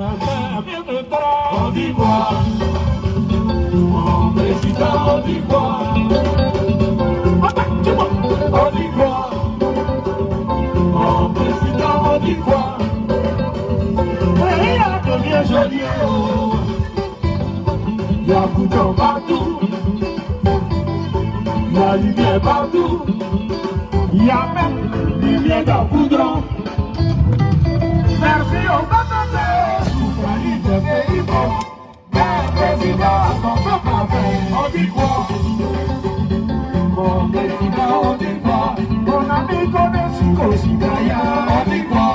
On dit quoi? Mon président, on dit quoi? On dit quoi? Mon président, on dit quoi? Rien de bien joli. Il y a bouton partout. Il y a lumière partout. Il y a même lumière dans le goudron. Merci au bâtonnet. Souffrani de pays bon. Mais président, mon papa, on dit quoi? Mon président, on dit quoi? Mon ami connaît si citoyen, on dit quoi?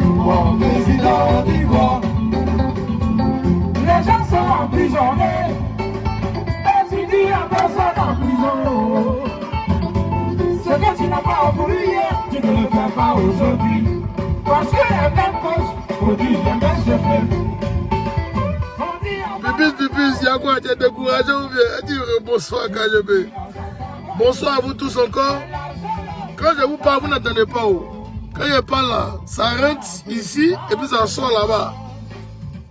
Mon président, on dit quoi? Les gens sont emprisonnés. Et tu dis à personne en prison. Ce que tu n'as pas voulu hier, tu ne le fais pas aujourd'hui. Parce que les mêmes causes produisent les mêmes effets. Pipis, il y a quoi? Tu es découragé ou bien? Dis bonsoir KGB. Bonsoir à vous tous encore. Quand je vous parle, vous n'entendez pas où. Quand je parle là, ça rentre ici et puis ça sort là-bas.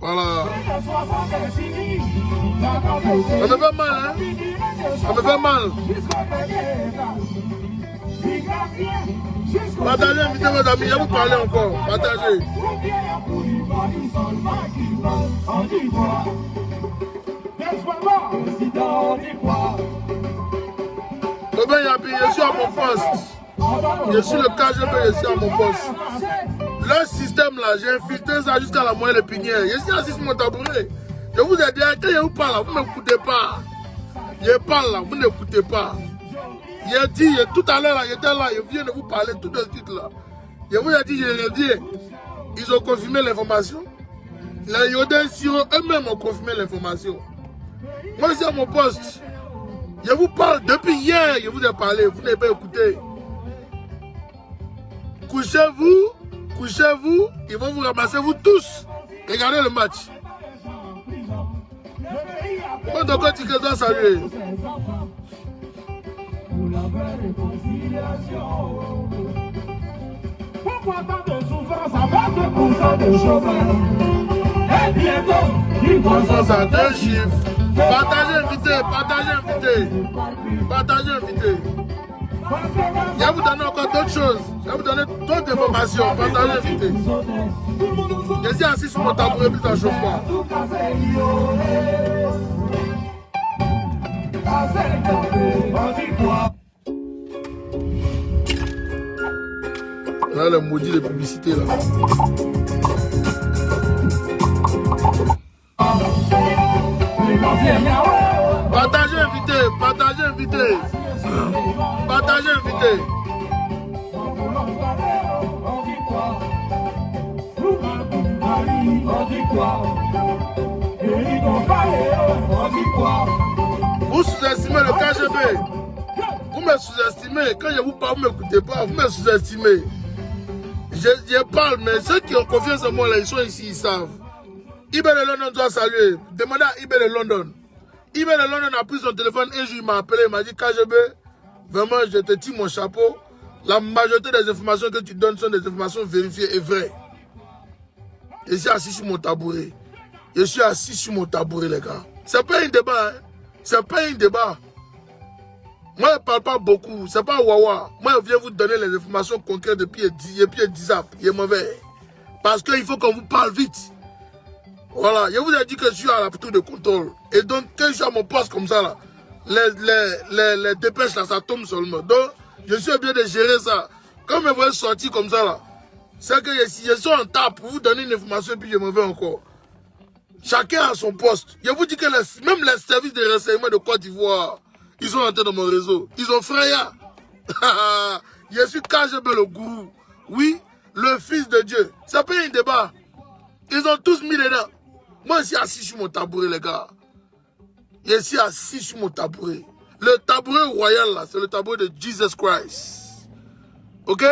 Voilà. Ça me fait mal, hein? Ça me fait mal. Partagez, invitez vos amis, je vais vous parler encore. Partagez. Eh bien, je suis à mon poste. Je suis le KGB, je suis à mon poste. Le système là, j'ai infiltré ça jusqu'à la moelle épinière. Je suis assis sur mon tabouret. Je vous ai dit, quand je vous parle là, vous ne m'écoutez pas. Je parle là, vous n'écoutez pas. J'ai dit, tout à l'heure, j'étais là, je viens de vous parler tout de suite là. Je vous ai dit, j'ai dit, ils ont confirmé l'information. Les Yodel Siro eux-mêmes ont confirmé l'information. Moi, je suis à mon poste. Je vous parle depuis hier, je vous ai parlé, vous n'avez pas écouté. Couchez-vous, ils vont vous ramasser, vous tous. Regardez le match. Moi, donc, quand tu dois saluer. Pourquoi tant de souffrance avec 2% de chômage? Et bientôt, une croissance à 2 chiffres. Partagez, invité, partagez, invité. Partagez, invité. Je vais vous donner encore d'autres choses. Je vais vous donner d'autres informations. Partagez, invité. Je suis assis sur mon tabouret, puis ça chauffe pas. Là, le maudit de publicité là. Partagez, invité, partagez, invité. Partagez, invité. Vous sous-estimez le KGB. Vous me sous-estimez. Quand je vous parle, vous ne m'écoutez pas. Vous me sous-estimez. Je parle, mais ceux qui ont confiance en moi, là, ils sont ici, ils savent. Ibé de London doit saluer. Demandez à Ibé de London. Ibé de London a pris son téléphone un jour, il m'a appelé, il m'a dit KGB, vraiment, je te tire mon chapeau. La majorité des informations que tu donnes sont des informations vérifiées et vraies. Je suis assis sur mon tabouret. Je suis assis sur mon tabouret, les gars. C'est pas un débat, hein. C'est pas un débat. Moi, je ne parle pas beaucoup. C'est pas wawa. Moi, je viens vous donner les informations concrètes depuis 10 ans. Il est mauvais. Parce qu'il faut qu'on vous parle vite. Voilà. Je vous ai dit que je suis à la tour de contrôle. Et donc, quand je suis à mon poste comme ça, là, les dépêches, là, ça tombe seulement. Donc, je suis bien de gérer ça. Quand je me vois sortir comme ça, là, c'est que je suis en tas pour vous donner une information et puis je me vais encore. Chacun a son poste. Je vous dis que même les services de renseignement de Côte d'Ivoire, ils sont entrés dans mon réseau. Ils ont fraya. Je suis KGB le gourou. Oui, le fils de Dieu. Ça peut un débat. Ils ont tous mis dedans. Moi, je suis assis sur mon tabouret, les gars. Je suis assis sur mon tabouret. Le tabouret royal, là, c'est le tabouret de Jesus Christ. Ok?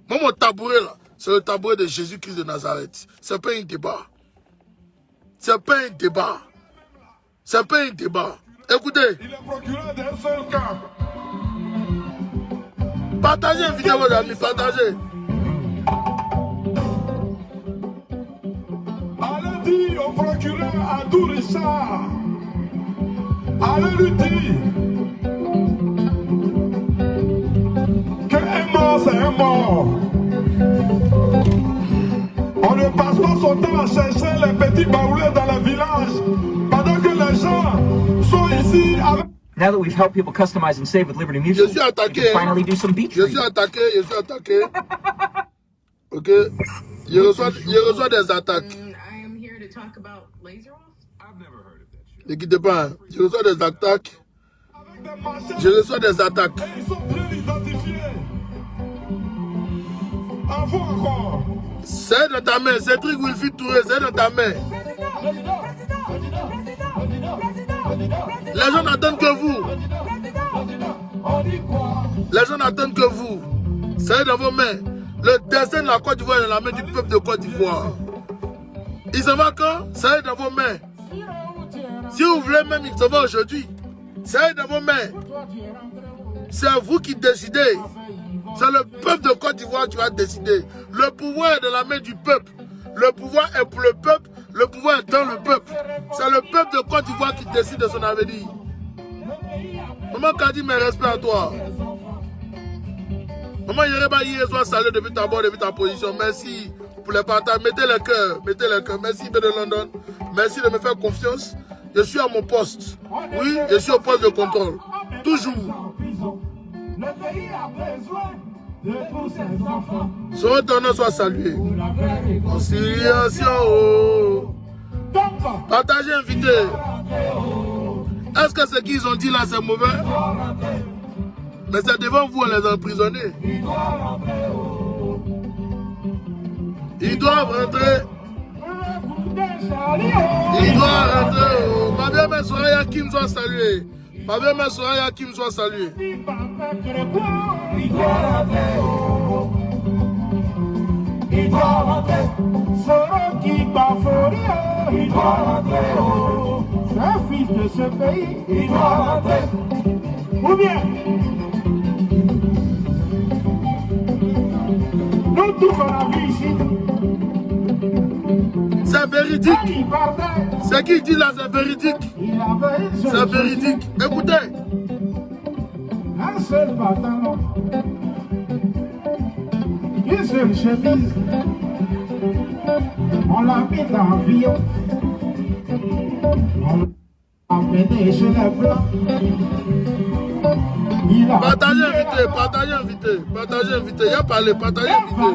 Moi, mon tabouret, là, c'est le tabouret de Jésus-Christ de Nazareth. C'est pas un débat. C'est pas un débat. C'est pas un débat. Écoutez. Il est procureur d'un seul cas. Partagez, invitez vos amis, partagez. procureur Adou Richard, allez lui dire qu'un mort, c'est un mort. On ne passe pas son temps à chercher les petits baoulés dans le village pendant que les gens sont ici avec... Now that we've helped people customize and save with Liberty Mutual, we can finally do some beach Je suis attaqué. Ok. Je reçois des attaques. I am here to talk about laser off. I've never heard of that shit. Ne quittez pas. Je reçois des attaques. Je reçois des attaques. Ils sont bien identifiés. Avant encore. C'est dans ta main. Cédric Wilfried Touré, c'est dans ta main. Les gens n'attendent que vous. Les gens n'attendent que vous. C'est dans vos mains. Le destin de la Côte d'Ivoire est dans la main du peuple de Côte d'Ivoire. Il se va quand? C'est dans vos mains. Si vous voulez même, il se va aujourd'hui. C'est dans vos mains. C'est vous qui décidez. C'est le peuple de Côte d'Ivoire qui va décider. Le pouvoir est dans la main du peuple. Le pouvoir est pour le peuple. Le pouvoir est dans le peuple. C'est le peuple de Côte d'Ivoire qui décide de son avenir. Maman Kadi, mes respects à toi. Maman Yereba Yezoua, salut depuis ta bonne, depuis ta position. Merci pour les partages. Mettez le cœur. Mettez le cœur. Merci de London. Merci de me faire confiance. Je suis à mon poste. Oui, je suis au poste de contrôle. Toujours. Le pays a besoin de tous ses enfants. Son retournant soit salué. Conciliation. Partagez, invité. Est-ce que ce qu'ils ont dit là, c'est mauvais? Mais c'est devant vous, les emprisonnés. Ils doivent rentrer. Ils doivent rentrer. Ma bien mère Soraya Kim soit saluée. Ma bien mère Soraya Kim soit saluée. Il doit rentrer. Il doit rentrer. Soro qui bafouille, il doit rentrer. C'est un fils de ce pays, il doit rentrer. Ou bien, nous tous on a vu ici. C'est véridique. Ce qu'il dit là, c'est véridique. C'est véridique. Écoutez. Un seul pantalon, une seule chemise, on l'a mis dans l'avion, on l'a emmené chez les blancs. Partagez invité, partagez invité, partagez invité. Il y a parlé, partagez invité.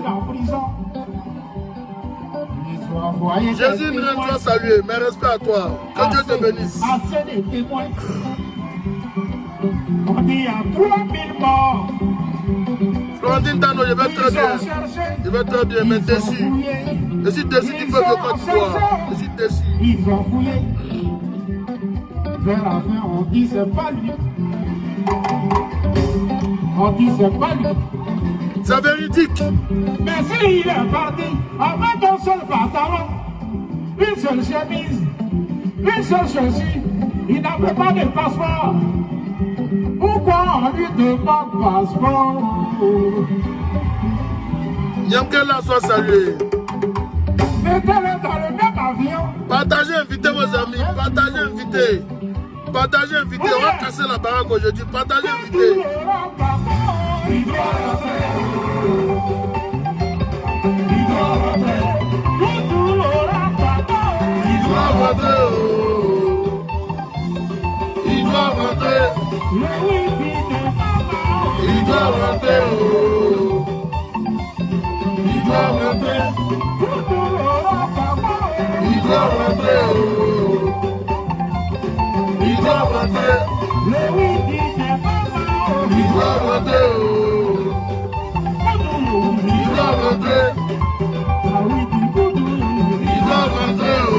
Jésus ne doit saluer, mes respects à toi. Que Dieu te bénisse. On dit à 3000 morts. Florentine Tano, je vais très bien. Je vais très bien, mais déçu. Je suis déçu du peuple de Côte d'Ivoire. Je suis déçu. Ils ont fouillé. Vers la fin, on dit c'est pas lui. On dit c'est pas lui. C'est véridique. Mais s'il est parti avec un seul pantalon, une seule chemise, une seule chaussure, il n'avait pas de passeport. Pourquoi on lui demande passeport? Yamkela soit salué. Mettez-le dans le même avion. Partagez, invitez vos amis. Partagez, invitez. Partagez, invitez. On va casser la baraque aujourd'hui. Partagez, invitez. Il doit rentrer. Il doit rentrer. Il doit rentrer. Il doit rentrer. Il doit rentrer. Il doit rentrer. Il doit rentrer. Il doit rentrer. Il doit rentrer. Il doit rentrer. Il doit rentrer.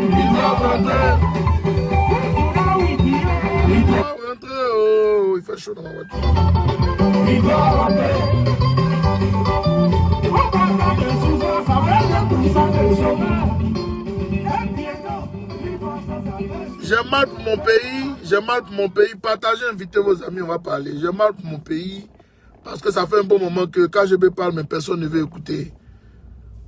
Il doit rentrer. Il doit rentrer. Oh, il fait chaud dans ma voiture. Il doit rentrer. On va faire des souffrances avec le puissant des chômeurs. J'ai mal pour mon pays, j'ai mal pour mon pays. Partagez, invitez vos amis, on va parler. J'ai mal pour mon pays parce que ça fait un bon moment que quand je me parle, mais personne ne veut écouter.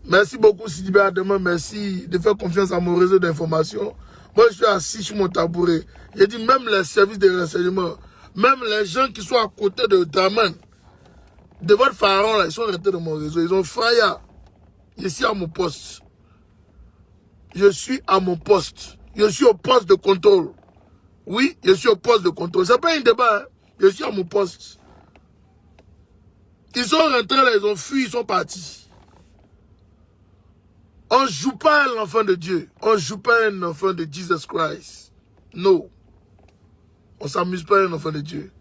Merci beaucoup Sidibé Adama, merci de faire confiance à mon réseau d'information. Moi je suis assis sur mon tabouret. J'ai dit même les services de renseignement, même les gens qui sont à côté de Draman, de votre pharaon là, ils sont restés dans mon réseau. Ils ont failli. Je suis à mon poste. Je suis à mon poste. Je suis au poste de contrôle. Oui, je suis au poste de contrôle. C'est pas un débat, hein. Je suis à mon poste. Ils sont rentrés là, ils ont fui, ils sont partis. On ne joue pas à l'enfant de Dieu. On ne joue pas à un enfant de Jesus Christ. Non. On ne s'amuse pas à un enfant de Dieu.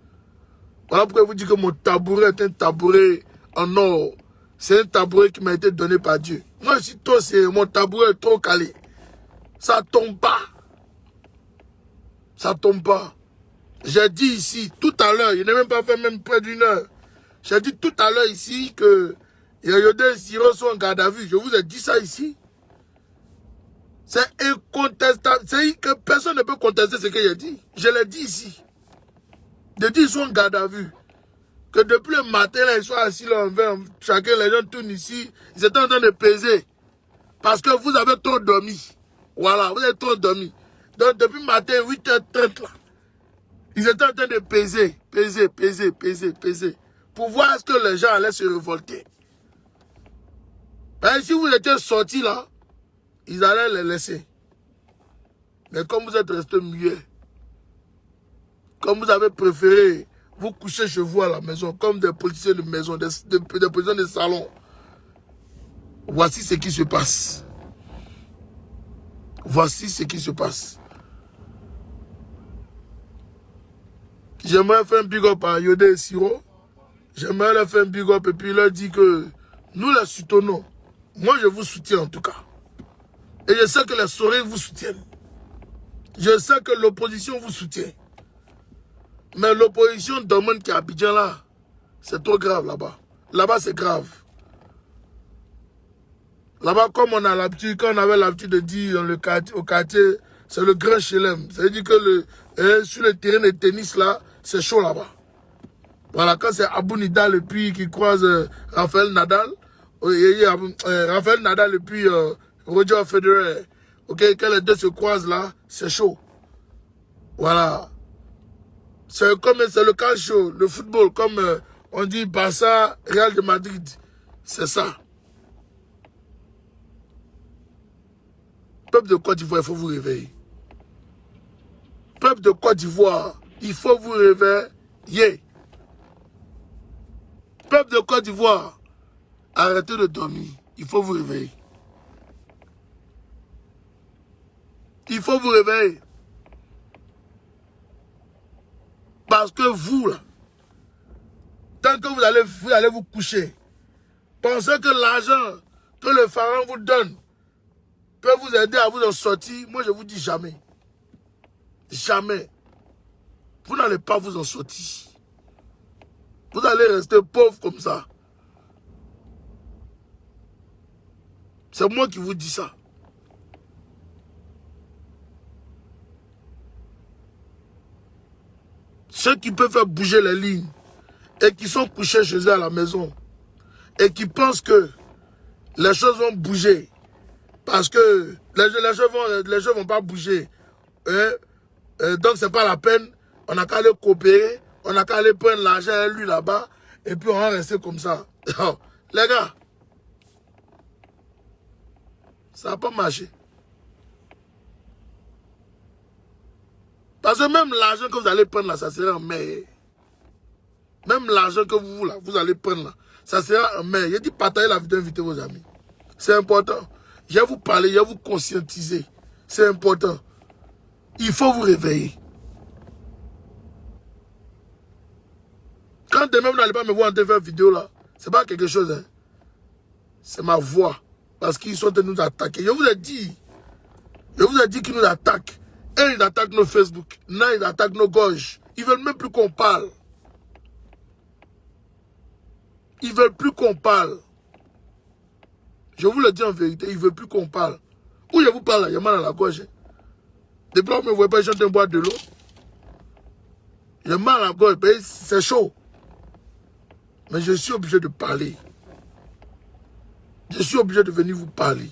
Voilà pourquoi je vous dis que mon tabouret est un tabouret en or. C'est un tabouret qui m'a été donné par Dieu. Moi, si toi, mon tabouret est trop calé. Ça ne tombe pas. Ça ne tombe pas. J'ai dit ici, tout à l'heure, il n'a même pas fait même près d'une heure. J'ai dit tout à l'heure ici que Yodé Siro sont en garde à vue. Je vous ai dit ça ici. C'est incontestable. C'est que personne ne peut contester ce que j'ai dit. Je l'ai dit ici. J'ai dit qu'ils sont en garde à vue. Que depuis le matin, là, ils sont assis là, chacun, les gens tournent ici. Ils étaient en train de peser. Parce que vous avez trop dormi. Voilà, vous avez trop dormi. Donc depuis le matin, 8h30 là, ils étaient en train de peser. Pour voir est-ce que les gens allaient se révolter. Et si vous étiez sortis là, ils allaient les laisser. Mais comme vous êtes restés muets, comme vous avez préféré vous coucher chez vous à la maison, comme des politiciens de maison, des politiciens de salon, voici ce qui se passe. Voici ce qui se passe. J'aimerais faire un big up à Yodé et Siro. J'aimerais leur faire un big up et puis leur dire que nous les soutenons. Moi, je vous soutiens en tout cas. Et je sais que les soleils vous soutiennent. Je sais que l'opposition vous soutient. Mais l'opposition domaine qui est à Abidjan là, c'est trop grave là-bas. Là-bas, c'est grave. Là-bas, comme on a l'habitude, quand on avait l'habitude de dire dans le quartier, au quartier, c'est le grand chelem. Ça veut dire que sur le terrain de tennis là, c'est chaud là-bas. Voilà, quand c'est Abou Nidal et puis qui croise Rafael Nadal, Rafael Nadal et puis Roger Federer, ok, quand les deux se croisent là, c'est chaud. Voilà. C'est le calcio, le football, comme on dit Barça, Real de Madrid. C'est ça. Peuple de Côte d'Ivoire, il faut vous réveiller. Peuple de Côte d'Ivoire, il faut vous réveiller. Peuple de Côte d'Ivoire, arrêtez de dormir. Il faut vous réveiller. Il faut vous réveiller. Parce que vous, là, tant que vous allez vous coucher, pensez que l'argent que le pharaon vous donne peut vous aider à vous en sortir. Moi, je vous dis jamais. Jamais. Vous n'allez pas vous en sortir. Vous allez rester pauvre comme ça. C'est moi qui vous dis ça. Ceux qui peuvent faire bouger les lignes et qui sont couchés chez eux à la maison et qui pensent que les choses vont bouger parce que les choses vont pas bouger. Donc c'est pas la peine. On n'a qu'à aller coopérer, on n'a qu'à aller prendre l'argent à lui là-bas et puis on va rester comme ça. Les gars, ça n'a pas marché. Parce que même l'argent que vous allez prendre là, ça sera en mer. Même l'argent que vous allez prendre là, ça sera en mer. Il dit partagez la vidéo, invitez vos amis. C'est important. Je vais vous parler, je vais vous conscientiser. C'est important. Il faut vous réveiller. Quand demain vous n'allez pas me voir en train de faire une vidéo là, c'est pas quelque chose. Hein. C'est ma voix. Parce qu'ils sont en train de nous attaquer. Je vous ai dit qu'ils nous attaquent. Un, ils attaquent nos Facebook. Non, ils attaquent nos gorges. Ils veulent même plus qu'on parle. Ils veulent plus qu'on parle. Je vous le dis en vérité, ils veulent plus qu'on parle. Où je vous parle là, il y a mal à la gorge. Depuis là, vous ne me voyez pas, je suis en train de boire de l'eau. J'ai mal à la gorge, c'est chaud. Mais je suis obligé de parler. Je suis obligé de venir vous parler.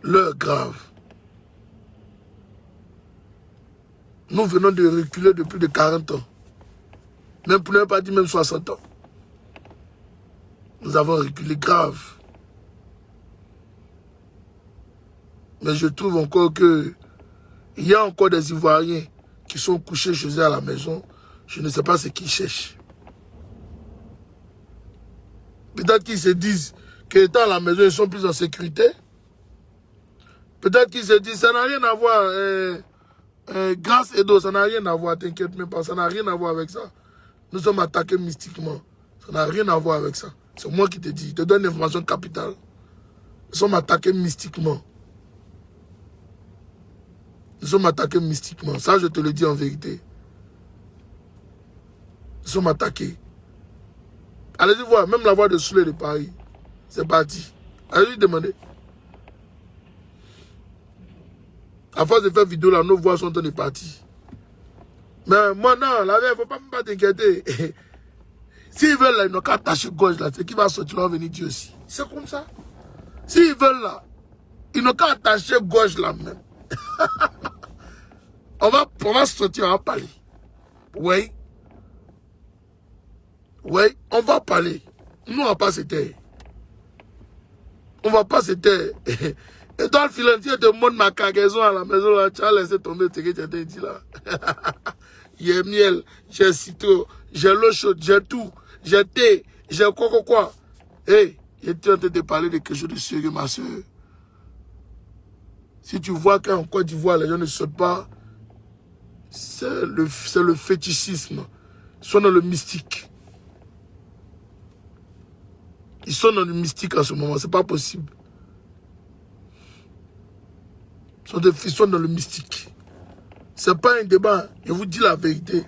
L'heure grave. Nous venons de reculer de plus de 40 ans. Même pour ne pas dire même 60 ans. Nous avons reculé grave. Mais je trouve encore que il y a encore des Ivoiriens qui sont couchés chez eux à la maison. Je ne sais pas ce qu'ils cherchent. Peut-être qu'ils se disent qu'étant à la maison, ils sont plus en sécurité. Peut-être qu'ils se disent, ça n'a rien à voir. Grâce et d'eau, ça n'a rien à voir. T'inquiète même pas, ça n'a rien à voir avec ça. Nous sommes attaqués mystiquement. Ça n'a rien à voir avec ça. C'est moi qui te dis. Je te donne l'information capitale. Nous sommes attaqués mystiquement. Nous sommes attaqués mystiquement. Ça, je te le dis en vérité. Nous sommes attaqués. Allez-y voir, même la voix de Soulé de Paris. C'est parti. Allez-y demander. À force de faire vidéo là, nos voix sont en train de partir. Mais moi, non, la veille, il ne faut pas t'inquiéter. S'ils veulent là, ils n'ont qu'à attacher gauche là. C'est qui va sortir, on va venir dire aussi. C'est comme ça. S'ils veulent là, ils n'ont qu'à attacher gauche là même. on va sortir, on va parler. Oui. Oui, on va parler. Nous, on ne va pas se taire. On ne va pas se taire. Et toi, le filantier te montre ma cargaison à la maison, là, tu as laissé tomber ce que tu as dit là. Il y a miel, j'ai citron, j'ai l'eau chaude, j'ai tout, j'ai thé, j'ai quoi. Hey, j'étais en train de parler de quelque chose de sérieux, ma soeur. Si tu vois qu'en Côte d'Ivoire, les gens ne sautent pas, c'est le fétichisme. Ils sont dans le mystique. Ils sont dans le mystique en ce moment, c'est pas possible. Ils sont dans le mystique. C'est pas un débat, je vous dis la vérité.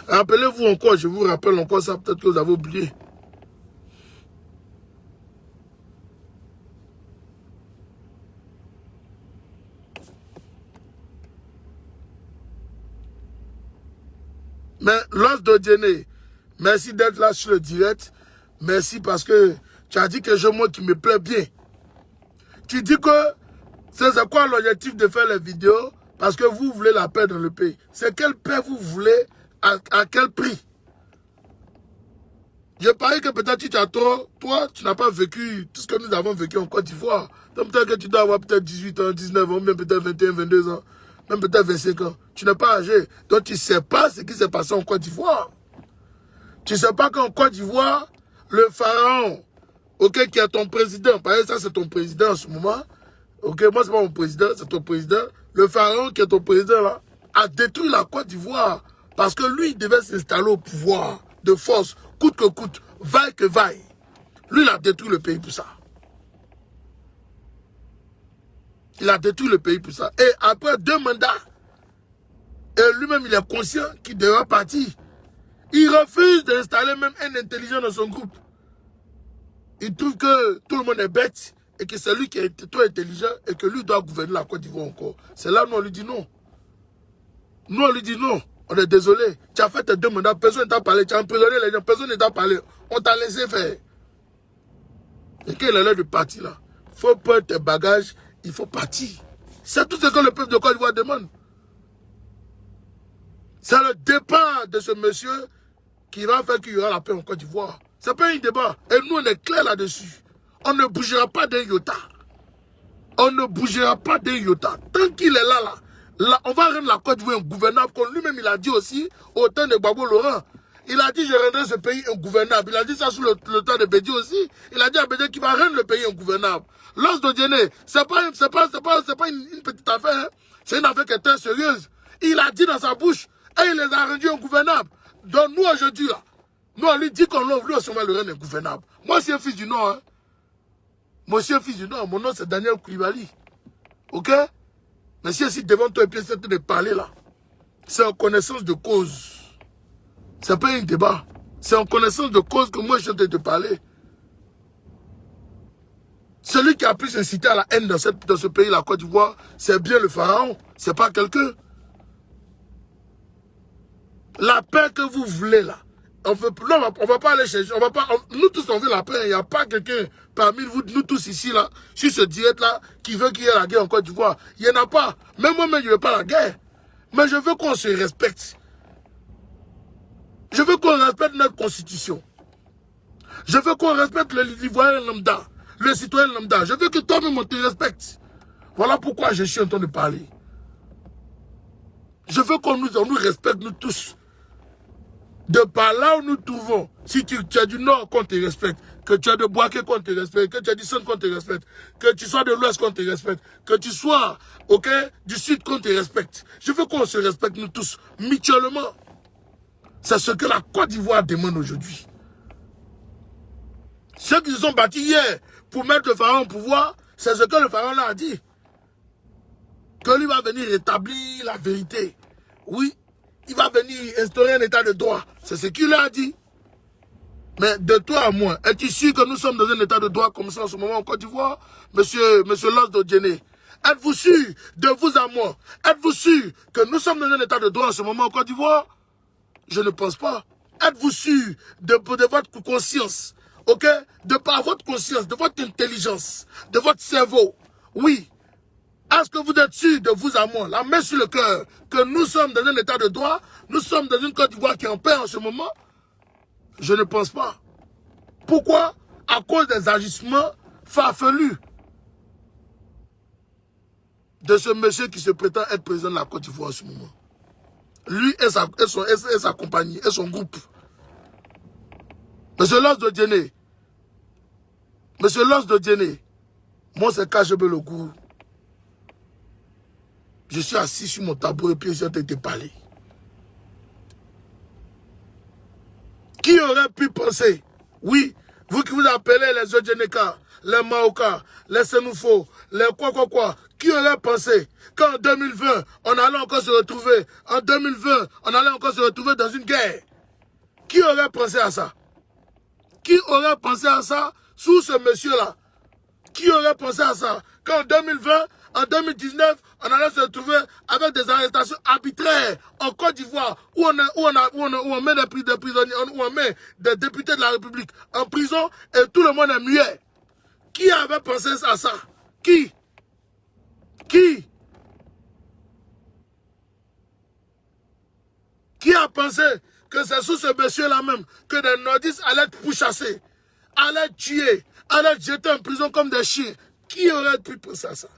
Rappelez-vous encore, je vous rappelle encore ça, peut-être que vous avez oublié. Mais Los Dodiene, merci d'être là sur le direct. Merci parce que tu as dit quelque chose moi qui me plaît bien. Tu dis que c'est quoi l'objectif de faire les vidéos? Parce que vous voulez la paix dans le pays. C'est quelle paix vous voulez? À quel prix? Je parie que peut-être tu as trop. Toi, tu n'as pas vécu tout ce que nous avons vécu en Côte d'Ivoire. Donc peut-être que tu dois avoir peut-être 18 ans, 19 ans, même peut-être 21, 22 ans, même peut-être 25 ans. Tu n'es pas âgé. Donc tu ne sais pas ce qui s'est passé en Côte d'Ivoire. Tu ne sais pas qu'en Côte d'Ivoire, le pharaon, ok, qui est ton président, par exemple, ça c'est ton président en ce moment. Ok, moi c'est pas mon président, c'est ton président. Le pharaon qui est ton président là, a détruit la Côte d'Ivoire parce que lui, il devait s'installer au pouvoir de force, coûte que coûte, vaille que vaille. Lui, il a détruit le pays pour ça. Il a détruit le pays pour ça. Et après 2 mandats, et lui-même, il est conscient qu'il devra partir. Il refuse d'installer même un intelligent dans son groupe. Il trouve que tout le monde est bête et que c'est lui qui est trop intelligent et que lui doit gouverner la Côte d'Ivoire encore. C'est là où on lui dit non. Nous, on lui dit non. On est désolé. Tu as fait tes 2 mandats, personne ne t'a parlé. Tu as emprisonné les gens, personne ne t'a parlé. On t'a laissé faire. Et qu'il est l'heure de partir là. Il faut prendre tes bagages, il faut partir. C'est tout ce que le peuple de Côte d'Ivoire demande. C'est le départ de ce monsieur qui va faire qu'il y aura la paix en Côte d'Ivoire. Ce n'est pas un débat. Et nous, on est clair là-dessus. On ne bougera pas d'un iota. On ne bougera pas d'un iota. Tant qu'il est là, on va rendre la Côte d'Ivoire ingouvernable. Comme lui-même, il a dit aussi, au temps de Gbagbo Laurent. Il a dit, je rendrai ce pays ingouvernable. Il a dit ça sous le temps de Bédi aussi. Il a dit à Bédi qu'il va rendre le pays ingouvernable. Los Dodiene, ce n'est pas une petite affaire. Hein. C'est une affaire qui est très sérieuse. Il a dit dans sa bouche, et il les a rendus ingouvernables. Donc nous, aujourd'hui, là, nous, on lui dit qu'on lui aussi, on va le rendre ingouvernable. Moi, c'est un fils du Nord. Hein. Moi, c'est un fils du Nord. Mon nom, c'est Daniel Koulibaly. Ok? Mais si ici, devant toi, et puis c'est de parler là, c'est en connaissance de cause. C'est pas un débat. C'est en connaissance de cause que moi, je suis en train de te parler. Celui qui a pu s'inciter à la haine dans ce pays, la Côte d'Ivoire, c'est bien le pharaon. C'est pas quelqu'un. La paix que vous voulez là, On va pas aller chercher, nous tous on veut la paix, il n'y a pas quelqu'un parmi vous, nous tous ici là, sur ce direct là, qui veut qu'il y ait la guerre en Côte d'Ivoire. Il n'y en a pas. Même moi-même, je ne veux pas la guerre. Mais je veux qu'on se respecte. Je veux qu'on respecte notre constitution. Je veux qu'on respecte l'Ivoirien lambda, le citoyen lambda. Je veux que toi-même on te respecte. Voilà pourquoi je suis en train de parler. Je veux qu'on nous respecte, nous tous. De par là où nous trouvons, si tu as du Nord qu'on te respecte, que tu as de Boaké qu'on te respecte, que tu as du Centre qu'on te respecte, que tu sois de l'Ouest qu'on te respecte, que tu sois du Sud qu'on te respecte. Je veux qu'on se respecte nous tous, mutuellement. C'est ce que la Côte d'Ivoire demande aujourd'hui. Ceux qui se sont battus hier pour mettre le pharaon au pouvoir, c'est ce que le pharaon a dit. Que lui va venir rétablir la vérité. Oui. Il va venir instaurer un état de droit. C'est ce qu'il a dit. Mais de toi à moi, es-tu sûr que nous sommes dans un état de droit comme ça en ce moment en Côte d'Ivoire, monsieur Los Dodjene? Êtes-vous sûr de vous à moi? Êtes-vous sûr que nous sommes dans un état de droit en ce moment en Côte d'Ivoire? Je ne pense pas. Êtes-vous sûr de votre conscience, ok? De par votre conscience, de votre intelligence, de votre cerveau? Oui. Est-ce que vous êtes sûr de vous à moi, la main sur le cœur, que nous sommes dans un état de droit, nous sommes dans une Côte d'Ivoire qui est en paix en ce moment? Je ne pense pas. Pourquoi? À cause des agissements farfelus de ce monsieur qui se prétend être président de la Côte d'Ivoire en ce moment. Lui et sa compagnie, et son groupe. Monsieur Los Dodjene, moi c'est KGB le goût. Je suis assis sur mon tabouret et puis je suis en train de te parler. Qui aurait pu penser, oui, vous qui vous appelez les Odjeneka, les Maoka, les Senoufo, les quoi, qui aurait pensé qu'en 2020, on allait encore se retrouver, dans une guerre? Qui aurait pensé à ça? Qui aurait pensé à ça sous ce monsieur-là? Qui aurait pensé à ça? Qu'en 2020, en 2019, on allait se retrouver avec des arrestations arbitraires en Côte d'Ivoire où on met des prisonniers, où on met des députés de la République en prison et tout le monde est muet. Qui avait pensé à ça? Qui a pensé que c'est sous ce monsieur-là même que des nordistes allaient être pourchassés, allaient être tués, allaient être jetés en prison comme des chiens? Qui aurait pu penser à ça?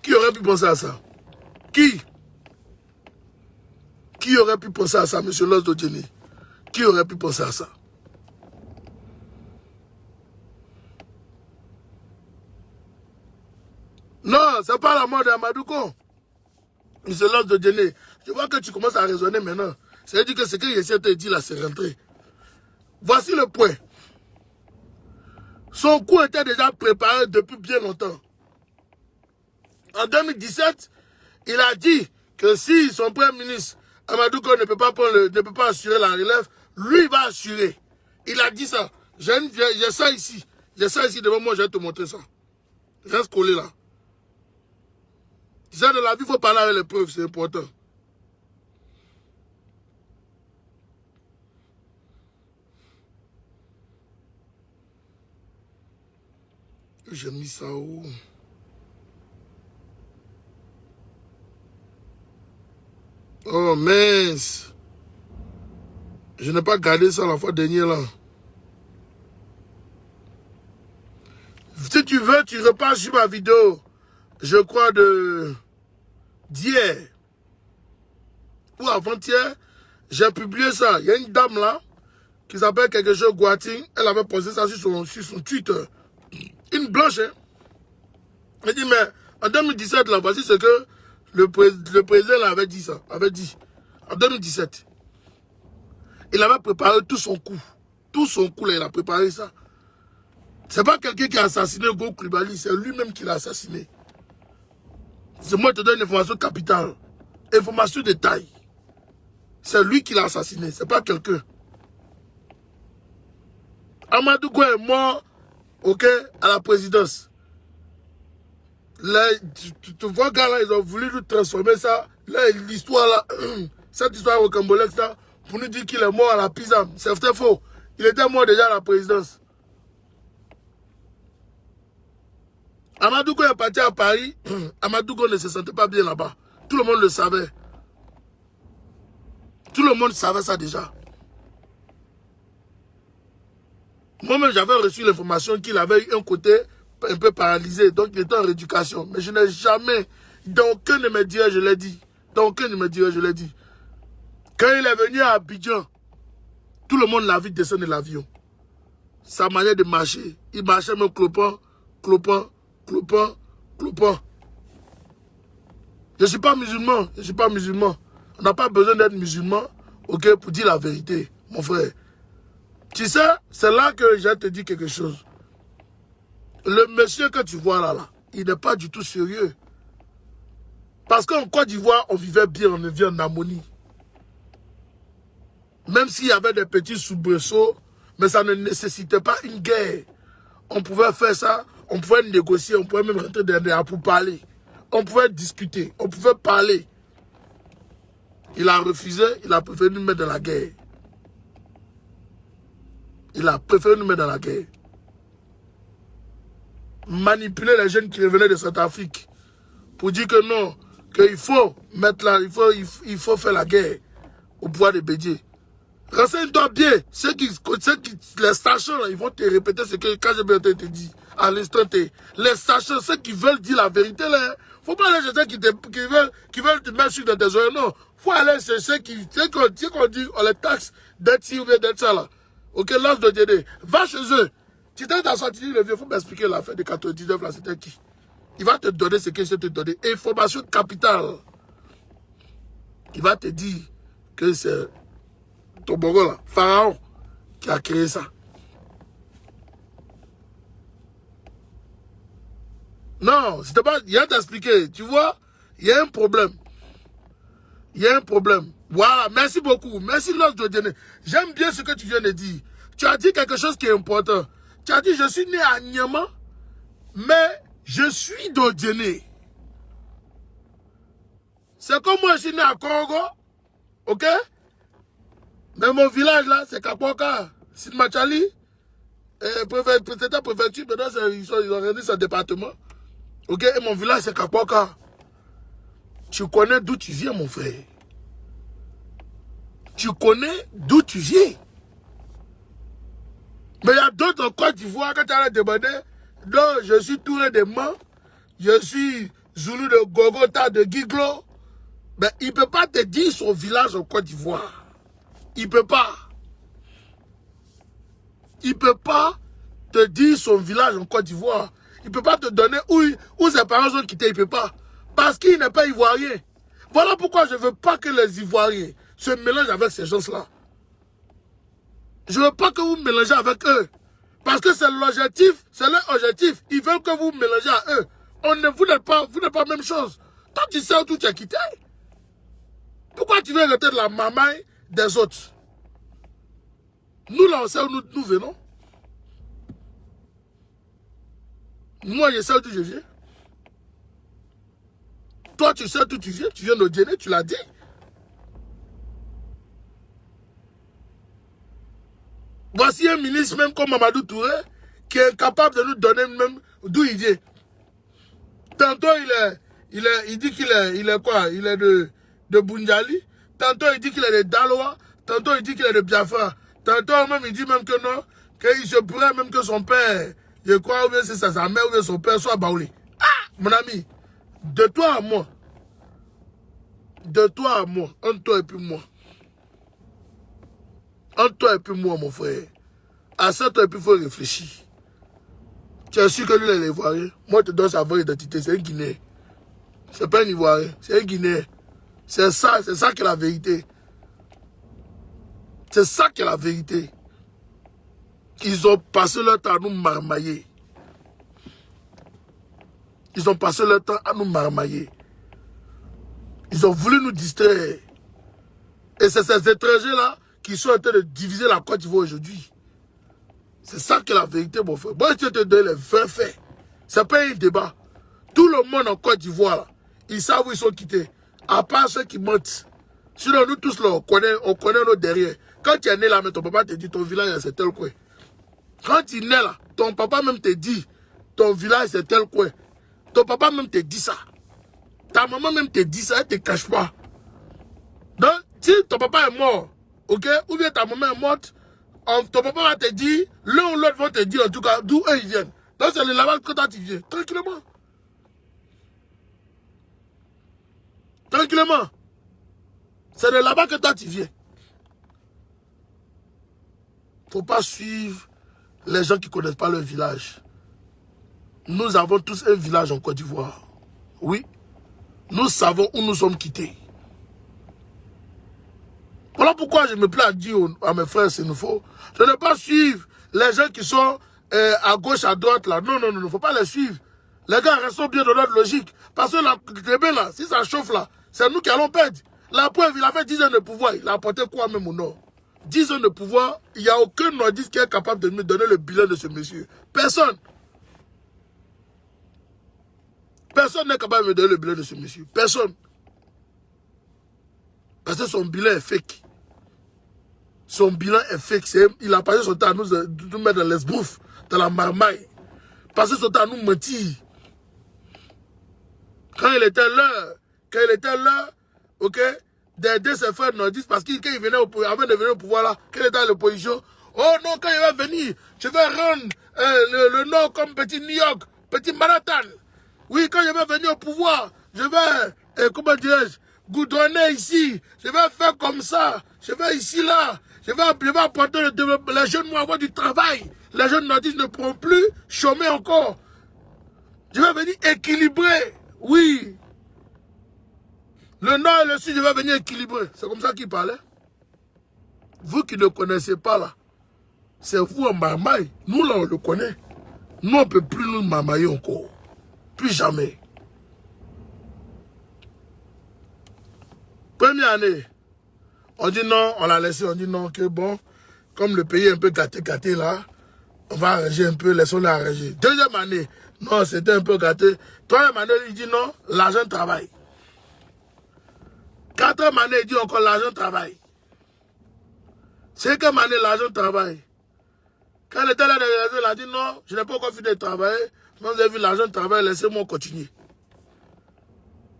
Qui aurait pu penser à ça? Qui aurait pu penser à ça, monsieur Los Dodjene? Qui aurait pu penser à ça? Non, c'est pas la mort d'Amadouko. Monsieur Los Dodjene, je vois que tu commences à raisonner maintenant. Ça veut dire que ce que j'essaie de te dire là, c'est rentré. Voici le point. Son coup était déjà préparé depuis bien longtemps. En 2017, il a dit que si son premier ministre, Amadouko, ne peut pas assurer la relève, lui va assurer. Il a dit ça. J'ai ça ici. J'ai ça ici devant moi, je vais te montrer ça. Reste collé là. Ça, de la vie, il faut parler avec les preuves, c'est important. J'ai mis ça où? Oh mince! Je n'ai pas gardé ça la fois dernière là. Si tu veux, tu repars sur ma vidéo. Je crois d'hier. Ou avant-hier. J'ai publié ça. Il y a une dame là qui s'appelle quelque chose Guating. Elle avait posé ça sur son Twitter. Une blanche, hein. Elle dit, mais en 2017, là, voici ce que le président avait dit ça. Avait dit. En 2017. Il avait préparé tout son coup. Tout son coup, là, il a préparé ça. C'est pas quelqu'un qui a assassiné Go Coulibaly, c'est lui-même qui l'a assassiné. C'est moi qui te donne une information capitale. Information de taille. C'est lui qui l'a assassiné, c'est pas quelqu'un. Amadouko est mort, ok, à la présidence. Tu vois, gars, là, ils ont voulu nous transformer ça. Là, l'histoire, là, cette histoire au Cambolex, là, pour nous dire qu'il est mort à la Pisa. C'était faux. Il était mort déjà à la présidence. Amadou, quand il est parti à Paris, Amadou ne se sentait pas bien là-bas. Tout le monde le savait. Tout le monde savait ça déjà. Moi-même, j'avais reçu l'information qu'il avait eu un côté un peu paralysé. Donc, il était en rééducation. Mais je n'ai jamais, dans aucun de mes dires, je l'ai dit. Dans aucun de mes dires, je l'ai dit. Quand il est venu à Abidjan, tout le monde l'a vu descendre de l'avion. Sa manière de marcher. Il marchait même clopant, clopant, clopant, clopant. Je ne suis pas musulman. Je ne suis pas musulman. On n'a pas besoin d'être musulman, ok, pour dire la vérité, mon frère. Tu sais, c'est là que je te dis quelque chose. Le monsieur que tu vois là, il n'est pas du tout sérieux. Parce qu'en Côte d'Ivoire, on vivait bien, on vivait en harmonie. Même s'il y avait des petits soubresauts, mais ça ne nécessitait pas une guerre. On pouvait faire ça, on pouvait négocier, on pouvait même rentrer derrière pour parler. On pouvait discuter, on pouvait parler. Il a refusé, il a préféré nous mettre dans la guerre. Il a préféré nous mettre dans la guerre. Manipuler les jeunes qui revenaient de Centrafrique pour dire que non, qu'il faut mettre là, il faut faire la guerre au pouvoir de Bédié. Renseigne-toi bien. Les sachants, là, ils vont te répéter ce que KGB te dit à l'instant. Les sachants, ceux qui veulent dire la vérité, là, faut pas aller chez ceux qui veulent te mettre sur tes oreilles, non. Faut aller chez ceux qu'on dit, on les taxe d'être ci ou bien d'être ça, là. Ok, l'âge de Dieu. Va chez eux. Tu t'es sorti le vieux, faut m'expliquer l'affaire de 99, là, c'était qui? Il va te donner ce qu'il sait te donner. Information capitale. Il va te dire que c'est ton bogo là, Pharaon, qui a créé ça. Non, c'était pas. Il a t'expliquer. Tu vois, il y a un problème. Il y a un problème. Voilà, merci beaucoup. Merci Lord de Dieu. J'aime bien ce que tu viens de dire. Tu as dit quelque chose qui est important. Tu as dit, je suis né à Niama, mais je suis d'Odiéné. C'est comme moi, je suis né à Congo, ok? Mais mon village là, c'est Kapoka, Sidmachali, peut-être préfecture, maintenant ils ont rendu ce département. Ok, et mon village c'est Kapoka. Tu connais d'où tu viens, mon frère. Tu connais d'où tu viens. Mais il y a d'autres en Côte d'Ivoire, quand tu as demandé, non, je suis Touré de Man, je suis Zoulou de Gogota, de Giglo. Mais il ne peut pas te dire son village en Côte d'Ivoire. Il ne peut pas. Il ne peut pas te dire son village en Côte d'Ivoire. Il ne peut pas te donner où ses parents ont quitté. Il ne peut pas. Parce qu'il n'est pas ivoirien. Voilà pourquoi je ne veux pas que les Ivoiriens se mélangent avec ces gens-là. Je ne veux pas que vous mélangez avec eux. Parce que c'est l'objectif, c'est leur objectif. Ils veulent que vous mélangez à eux. Vous n'êtes pas la même chose. Toi, tu sais où tu as quitté. Pourquoi tu veux arrêter de la mamaille des autres? Nous, là, on sait où nous venons. Moi, je sais d'où je viens. Toi, tu sais d'où tu viens d'Odiéné, tu l'as dit. Voici un ministre même comme Mamadou Touré qui est incapable de nous donner même d'où il vient. Tantôt, il dit qu'il est quoi? Il est de Bunjali. Tantôt, il dit qu'il est de Daloa. Tantôt, il dit qu'il est de Biafra. Tantôt, même, il dit même que non, qu'il se pourrait même que son père, je crois, ou bien c'est sa mère, ou bien son père soit baoulé. Ah, mon ami, de toi à moi, entre toi et puis moi. Entre toi et puis moi, mon frère. À ça, toi et puis il faut réfléchir. Tu es sûr que lui, il est ivoirien. Moi, je te donne sa vraie identité. C'est un Guinéen. C'est pas un Ivoirien. C'est un Guinéen. C'est ça qui est la vérité. C'est ça qui est la vérité. Ils ont passé leur temps à nous marmailler. Ils ont passé leur temps à nous marmailler. Ils ont voulu nous distraire. Et c'est ces étrangers-là qui sont en train de diviser la Côte d'Ivoire aujourd'hui. C'est ça qui est la vérité, mon frère. Moi, je te donne les vrais faits. Ce n'est pas un débat. Tout le monde en Côte d'Ivoire, ils savent où ils sont quittés. À part ceux qui mentent. Sinon, nous tous là, on connaît nos derrière. Quand tu es né là, mais ton papa te dit ton village c'est tel coin. Quand tu es né là, ton papa même te dit ton village c'est tel coin. Ton papa même te dit ça. Ta maman même te dit ça, elle ne te cache pas. Donc, si ton papa est mort, ok, ou bien ta maman est morte, ton papa va te dire, l'un ou l'autre va te dire en tout cas d'où eux ils viennent. Donc c'est là-bas que toi tu viens. Tranquillement. Tranquillement. C'est de là-bas que toi tu viens. Faut pas suivre les gens qui ne connaissent pas le village. Nous avons tous un village en Côte d'Ivoire. Oui. Nous savons où nous sommes quittés. Voilà pourquoi je me plais à dire à mes frères sénophos, je ne veux pas suivre les gens qui sont à gauche, à droite là. Non, non, non, il ne faut pas les suivre. Les gars, restons bien dans notre logique. Parce que là, si ça chauffe là, c'est nous qui allons perdre. La preuve, il a fait 10 ans de pouvoir. Il a apporté quoi même au nord? 10 ans de pouvoir, il n'y a aucun nordiste qui est capable de me donner le bilan de ce monsieur. Personne. Personne n'est capable de me donner le bilan de ce monsieur. Personne. Parce que son bilan est fake. Son bilan est fake. Il a passé son temps à nous mettre dans l'esbrouf, dans la marmaille. Passé son temps à nous mentir. Quand il était là, ok, d'aider ses frères nordistes, parce qu'il venait avant de venir au pouvoir là, qu'il était à l'opposition. Oh non, quand il va venir, je vais rendre le Nord comme petit New York, petit Manhattan. Oui, quand je vais venir au pouvoir, je vais, comment dirais-je, goudronner ici, je vais faire comme ça, je vais ici, là, je vais apporter le développement, les jeunes vont avoir du travail, les jeunes nordistes ne pourront plus chômer encore. Je vais venir équilibrer, oui. Le nord et le sud, je vais venir équilibrer. C'est comme ça qu'il parlait. Vous qui ne connaissez pas là, c'est vous en marmaille. Nous là, on le connaît. Nous, on ne peut plus nous marmailler encore. Plus jamais. Première année, on dit non, on l'a laissé, on dit non, que bon, comme le pays est un peu gâté là, on va arranger un peu, laissons-le arranger. Deuxième année, non, c'était un peu gâté. Troisième année, il dit non, l'argent travaille. Quatrième année, il dit encore l'argent travaille. Cinquième année, l'argent travaille. Quand il était là, il a dit non, je n'ai pas encore fini de travailler. Quand vous avez vu l'argent travailler, laissez-moi continuer.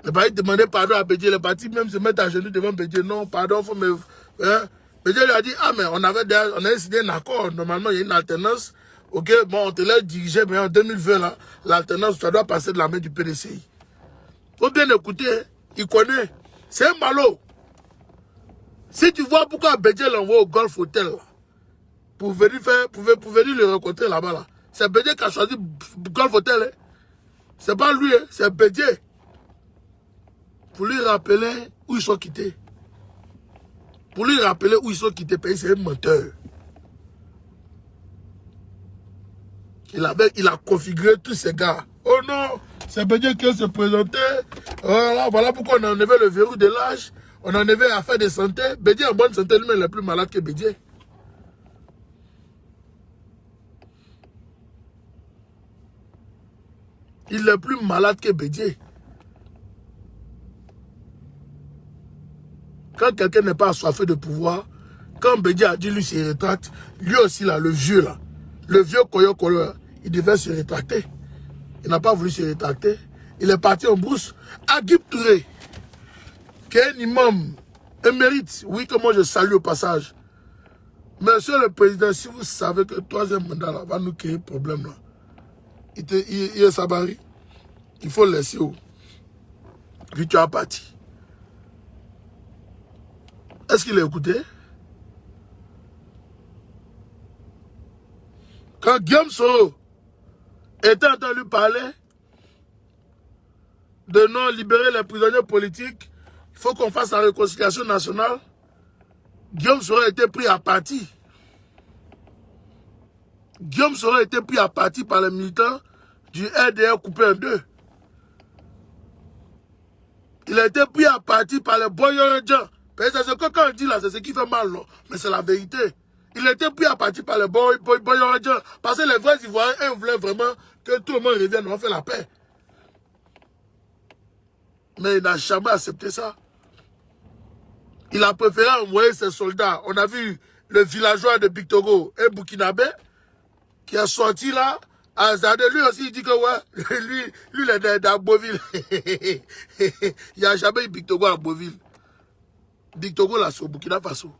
Le parti demandait pardon à Bédié. Le parti même se met à genoux devant Bédié. Non, pardon, il faut me... Hein? Bédié lui a dit, ah mais on avait signé un accord. Normalement, il y a une alternance. Ok, bon, on te l'a dirigé, mais en 2020, là, l'alternance, ça doit passer de la main du PDCI. Faut bien écouter, il connaît. C'est un malot. Si tu vois pourquoi Bédié l'envoie au Golf Hotel, là, pour venir le rencontrer là-bas, là, c'est Bédié qui a choisi Golf Hotel. Hein. C'est pas lui, hein, c'est Bédié. Pour lui rappeler où ils sont quittés. Pour lui rappeler où ils sont quittés, parce que c'est un menteur. Il a configuré tous ces gars. Oh non, c'est Bédié qui se présentait. Voilà pourquoi on a enlevé le verrou de l'âge. On a enlevé l'affaire de santé. Bédié en bonne santé, lui-même, il est plus malade que Bédié. Il est plus malade que Bédié. Quand quelqu'un n'est pas assoiffé de pouvoir, quand Bédié a dit lui se rétracte, lui aussi là, le vieux Koyo Koyo, il devait se rétracter. Il n'a pas voulu se rétracter. Il est parti en brousse. Agib Touré, qui est un imam émérite, oui, que moi je salue au passage. Monsieur le Président, si vous savez que le troisième mandat là, va nous créer problème là, il est sabari. Il faut le laisser où? Puis tu as parti. Est-ce qu'il a écouté? Quand Guillaume Soro était entendu parler de non libérer les prisonniers politiques, il faut qu'on fasse la réconciliation nationale, Guillaume Soro a été pris à partie. Guillaume Soro a été pris à partie par les militants du RDR coupé en deux. Il a été pris à partie par les Boyorodjan. C'est ce que quand on dit là, c'est ce qui fait mal, non? Mais c'est la vérité. Il a été pris à partie par les Boyorodjan. Parce que les vrais Ivoiriens, ils voulaient vraiment que tout le monde revienne, on fait la paix. Mais il n'a jamais accepté ça. Il a préféré envoyer ses soldats. On a vu le villageois de Big Togo, un Burkinabé, qui a sorti là. Lui aussi, il dit que ouais, lui il est dans Beauville. Il n'y a jamais eu Big Togo à Beauville. Big Togo là, c'est au Burkina Faso.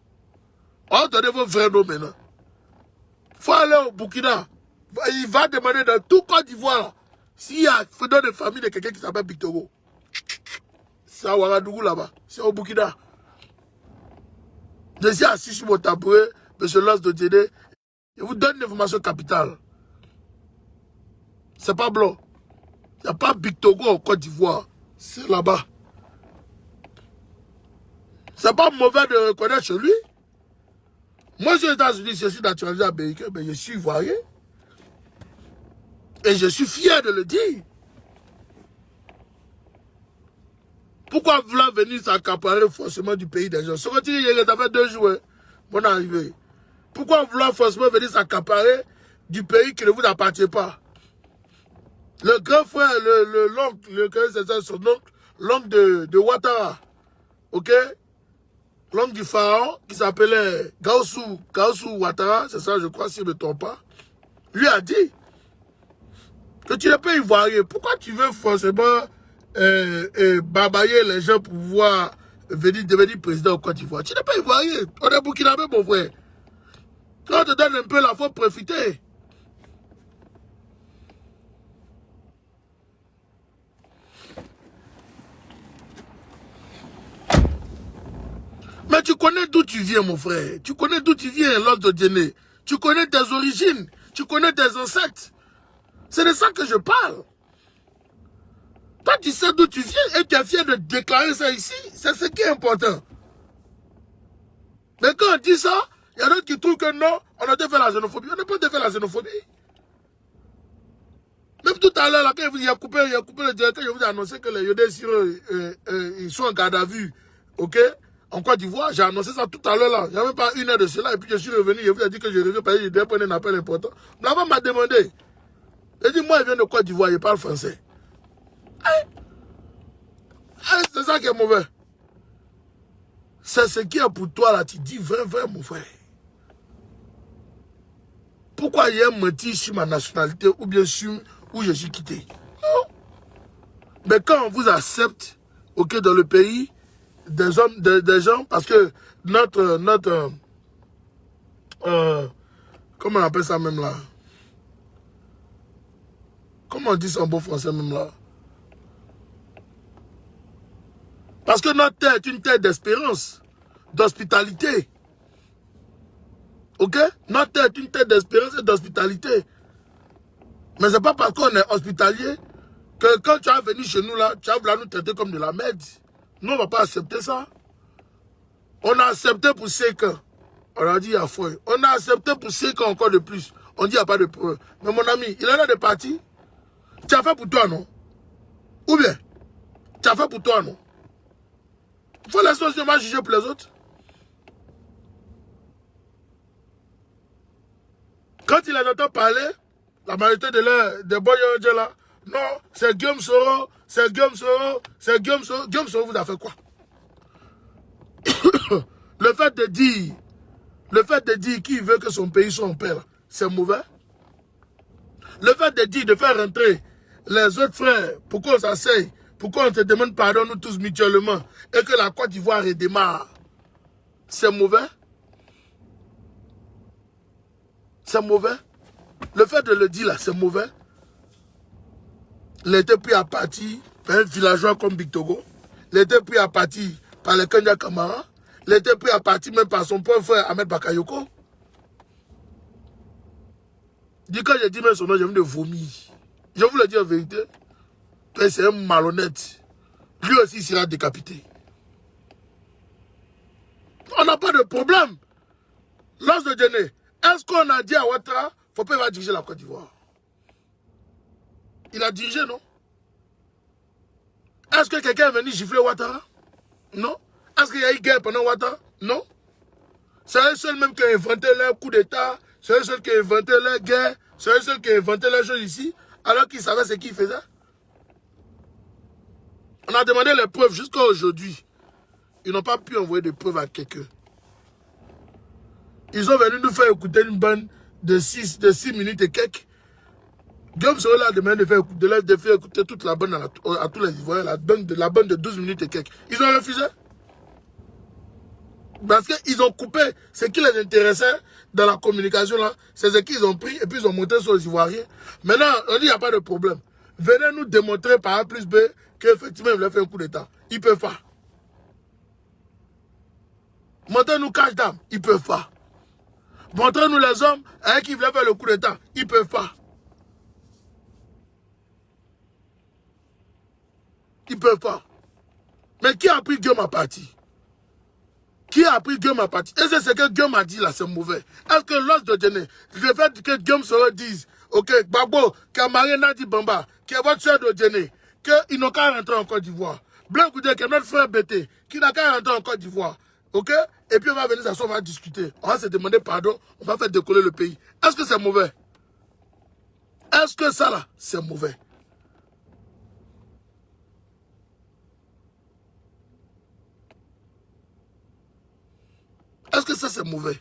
On donne vos vrais noms maintenant. Il faut aller au Burkina. Il va demander dans tout Côte d'Ivoire s'il y a dans des familles de quelqu'un qui s'appelle Big Togo. C'est à Ouagadougou là-bas. C'est au Burkina. Je suis assis sur mon tabouret, M. Lance de Djéné. Je vous donne l'information capitale. C'est pas blanc. Il n'y a pas Big Togo en Côte d'Ivoire. C'est là-bas. C'est pas mauvais de reconnaître chez lui. Moi, je suis aux États-Unis, je suis naturalisé américain, mais je suis ivoirien. Et je suis fier de le dire. Pourquoi vouloir venir s'accaparer forcément du pays des gens? Ce que tu dis, ça fait 2 jours, mon arrivée. Pourquoi vouloir forcément venir s'accaparer du pays qui ne vous appartient pas? Le grand frère, l'oncle, c'est ça, son oncle, l'oncle de Ouattara, ok? L'oncle du pharaon, qui s'appelait Gaussou Ouattara, c'est ça, je crois, si je ne me trompe pas, lui a dit que tu n'es pas ivoirien. Pourquoi tu veux forcément babayer les gens pour pouvoir devenir président au Côte d'Ivoire? Tu n'es pas ivoirien. On est burkinabé, mon frère. Quand on te donne un peu là, il faut profiter. Mais tu connais d'où tu viens, mon frère. Tu connais d'où tu viens, Lance de Djéné. Tu connais tes origines. Tu connais tes ancêtres. C'est de ça que je parle. Toi, tu sais d'où tu viens et tu es fier de déclarer ça ici. C'est ce qui est important. Mais quand on dit ça, il y a d'autres qui trouvent que non, on a fait la xénophobie. On n'a pas fait la xénophobie. Même tout à l'heure, là, quand il a coupé le directeur, je vous ai annoncé que les Yodé ils sont en garde à vue. Ok? En Côte d'Ivoire, j'ai annoncé ça tout à l'heure là. Il n'y a même pas 1 heure de cela. Et puis je suis revenu, je vous ai dit que je reviens parce que je devais prendre un appel important. Là-bas m'a demandé. Il dit, moi, je viens de Côte d'Ivoire, je parle français. C'est ça qui est mauvais. C'est ce qui est pour toi là, tu dis vrai, mon frère. Pourquoi il y a un menti sur ma nationalité ou bien sur où je suis quitté? Non. Mais quand on vous accepte, ok, dans le pays, des gens, parce que notre comment on appelle ça même là? Comment on dit ça en bon français même là? Parce que notre terre est une terre d'espérance, d'hospitalité. Ok? Notre terre est une terre d'espérance et d'hospitalité. Mais ce n'est pas parce qu'on est hospitalier que quand tu vas venir chez nous là, tu vas vouloir nous traiter comme de la merde. Nous, on ne va pas accepter ça. On a accepté pour 5 ans. On a dit à fouet. On a accepté pour 5 ans encore de plus. On dit qu'il n'y a pas de problème. Mais mon ami, il en a des partis. Tu as fait pour toi, non? Ou bien, tu as fait pour toi, non? Il faut laisser aussi mal juger pour les autres. Quand il les entend parler, la majorité des boys là, non, c'est Guillaume Soro, c'est Guillaume Soro, c'est Guillaume Soro. Guillaume Soro vous a fait quoi? Le fait de dire qu'il veut que son pays soit en paix, c'est mauvais. Le fait de dire, de faire rentrer les autres frères, pour qu'on s'asseye, pour qu'on se demande pardon nous tous mutuellement, et que la Côte d'Ivoire redémarre, c'est mauvais. C'est mauvais. Le fait de le dire là, c'est mauvais. Il était pris à partie par un villageois comme Big Togo. Il était pris à partie par le Kenya Kamara. Il était pris à partie même par son pauvre frère Ahmed Bakayoko. Quand j'ai dit même son nom, j'ai envie de vomir. Je vous le dis en vérité. C'est un malhonnête. Lui aussi sera décapité. On n'a pas de problème. Lance de Djéné, est-ce qu'on a dit à Ouattara, il ne faut pas diriger la Côte d'Ivoire? Il a dirigé, non? Est-ce que quelqu'un est venu gifler Ouattara? Non. Est-ce qu'il y a eu guerre pendant Ouattara? Non. C'est eux seuls même qui ont inventé leur coup d'État, c'est eux seuls qui ont inventé leur guerre, c'est eux seuls qui ont inventé leurs choses ici, alors qu'ils savaient ce qu'ils faisaient. On a demandé les preuves jusqu'à aujourd'hui. Ils n'ont pas pu envoyer des preuves à quelqu'un. Ils ont venu nous faire écouter une bande de 6 minutes et quelques. Guillaume Soro a demandé de faire écouter toute la bande à tous les Ivoiriens, la bande de 12 minutes et quelques. Ils ont refusé. Parce qu'ils ont coupé ce qui les intéressait dans la communication là. C'est ce qu'ils ont pris et puis ils ont monté sur les Ivoiriens. Maintenant, on dit il n'y a pas de problème. Venez nous démontrer par A plus B qu'effectivement ils voulaient faire un coup d'État. Ils ne peuvent pas. Montrez-nous cache d'âme. Ils ne peuvent pas. Montrez-nous les hommes avec qui voulaient faire le coup d'État. Ils ne peuvent pas. Ils ne peuvent pas. Mais qui a pris Guillaume à partie? Qui a pris Guillaume à partie? Et c'est ce que Guillaume a dit là, c'est mauvais. Est-ce que l'os de Djené, le fait que Guillaume se dise, ok, Gbagbo, que Nadi Bamba, qui est votre soeur de Djené, qu'ils n'ont qu'à rentrer en Côte d'Ivoire. Blanc Goudé, qui est notre frère Bété, qui n'a qu'à rentrer en Côte d'Ivoire. Ok? Et puis on va venir s'asseoir, on va discuter. On va se demander pardon, on va faire décoller le pays. Est-ce que c'est mauvais? Est-ce que ça là, c'est mauvais? Est-ce que ça c'est mauvais?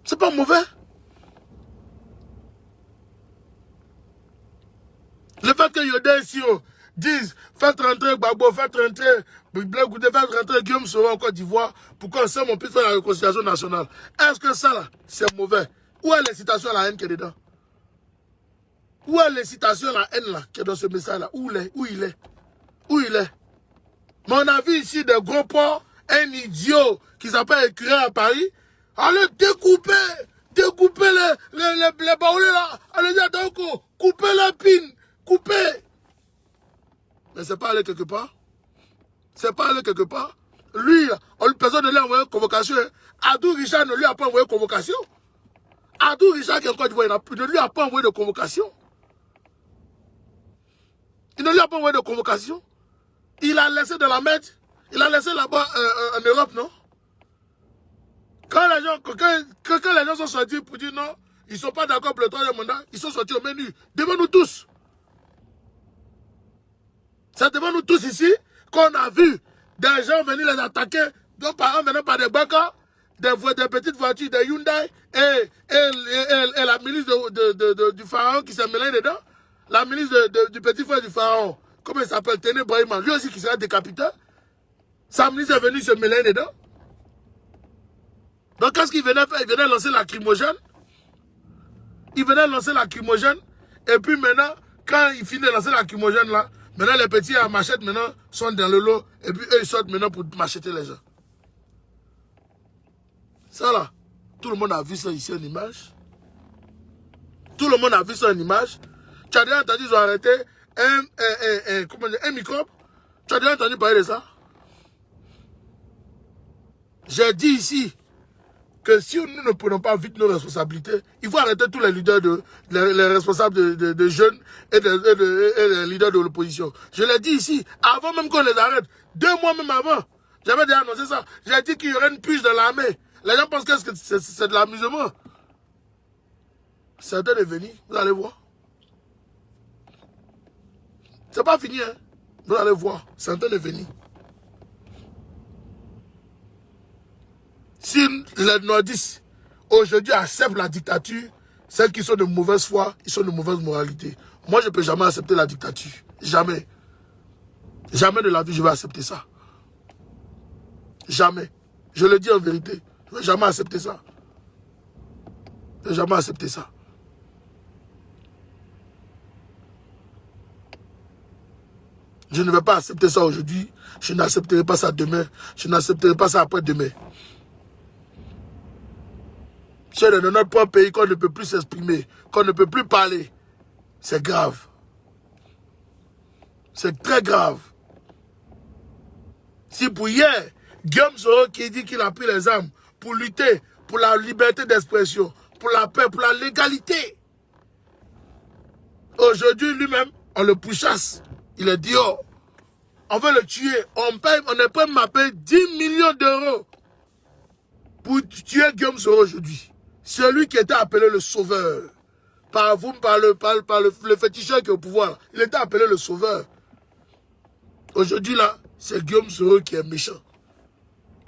C'est pas mauvais. Le fait que Yodé ici disent faites rentrer Gbagbo, faites rentrer Blanc Goudé, faites rentrer Guillaume Soro en Côte d'Ivoire pour qu'ensemble on puisse faire la réconciliation nationale. Est-ce que ça là c'est mauvais? Où est l'incitation à la haine qui est dedans? Où est l'incitation à la haine là qui est dans ce message là? Où il est? Où il est? Où il est? Mais on a vu ici des gros porcs, un idiot qui s'appelle Écureuil à Paris, allez découper les baoulés là, allez dire donc, couper la pine, couper. Mais c'est pas allé quelque part. C'est pas allé quelque part. Lui, personne ne lui a envoyé une convocation. Adou Richard ne lui a pas envoyé une convocation. Adou Richard qui est encore ne lui a pas envoyé de convocation. Il ne lui a pas envoyé de convocation. Il a laissé de la mettre. Il a laissé là-bas en Europe, non? Quand les gens sont sortis pour dire non, ils ne sont pas d'accord pour le troisième mandat, ils sont sortis au menu. Devant nous tous. C'est devant nous tous ici qu'on a vu des gens venir les attaquer. Donc par exemple, venant par des Baka, des petites voitures, des Hyundai, et la milice du pharaon qui s'est mêlée dedans. La milice du petit frère du pharaon, comment il s'appelle, Téné Brahima, lui aussi qui sera décapité. Sa milice est venue se mêler dedans. Donc qu'est-ce qu'il venait faire? Il venait lancer lacrymogène. Il venait lancer lacrymogène. Et puis maintenant, quand il finit de lancer lacrymogène là, maintenant les petits à machette maintenant sont dans le lot. Et puis eux ils sortent maintenant pour macheter les gens. Ça là, tout le monde a vu ça ici en image. Tout le monde a vu ça en image. Tu as déjà entendu ils ont arrêté un microbe? Tu as déjà entendu parler de ça? J'ai dit ici que si nous ne prenons pas vite nos responsabilités, il faut arrêter tous les leaders, les responsables de jeunes et les leaders de l'opposition. Je l'ai dit ici, avant même qu'on les arrête, 2 mois même avant, j'avais déjà annoncé ça. J'ai dit qu'il y aurait une puce dans l'armée. Les gens pensent que c'est de l'amusement. C'est en train de venir, vous allez voir. C'est pas fini, hein. Vous allez voir, c'est en train de venir. Si les nordistes aujourd'hui acceptent la dictature, celles qui sont de mauvaise foi, ils sont de mauvaise moralité. Moi, je ne peux jamais accepter la dictature. Jamais. Jamais de la vie, je vais accepter ça. Jamais. Je le dis en vérité. Je ne vais jamais accepter ça. Je ne vais jamais accepter ça. Je ne vais pas accepter ça aujourd'hui. Je n'accepterai pas ça demain. Je n'accepterai pas ça après-demain. C'est dans notre propre pays qu'on ne peut plus s'exprimer, qu'on ne peut plus parler. C'est grave. C'est très grave. Si pour hier, Guillaume Soro qui dit qu'il a pris les armes pour lutter pour la liberté d'expression, pour la paix, pour la légalité. Aujourd'hui, lui-même, on le pourchasse. Il est dehors. On veut le tuer. On est prêt à m'appeler 10 millions d'euros pour tuer Guillaume Soro aujourd'hui. Celui qui était appelé le sauveur. Par le féticheur qui est au pouvoir. Il était appelé le sauveur. Aujourd'hui, là, c'est Guillaume Soro qui est méchant.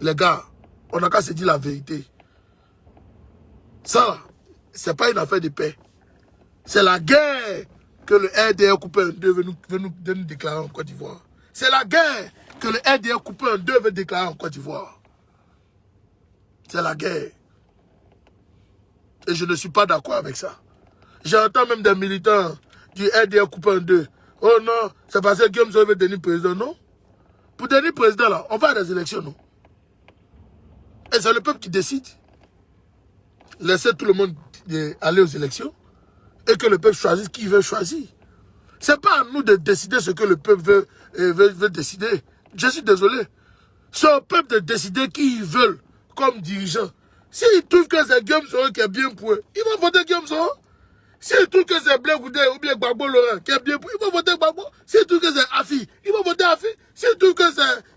Les gars, on n'a qu'à se dire la vérité. Ça, c'est pas une affaire de paix. C'est la guerre que le RDR coupé en deux veut nous déclarer en Côte d'Ivoire. C'est la guerre que le RDR coupé en deux veut déclarer en Côte d'Ivoire. C'est la guerre. Et je ne suis pas d'accord avec ça. J'entends même des militants du RDR coupé en deux. Oh non, c'est parce que Guillaume Soro veut devenir président, non? Pour devenir président, là, on va à des élections, non? Et c'est le peuple qui décide. Laissez tout le monde aller aux élections et que le peuple choisisse qui il veut choisir. Ce n'est pas à nous de décider ce que le peuple veut décider. Je suis désolé. C'est au peuple de décider qui ils veulent comme dirigeant. S'ils trouvent que c'est Guillaume Soro qui est bien pour eux, ils vont voter Guillaume Soro. S'ils trouvent que c'est Blé Goudé ou bien Gbagbo Laurent qui est bien pour eux, ils vont voter Gbagbo. S'ils trouvent que c'est Afi, ils vont voter Afi. S'ils trouvent que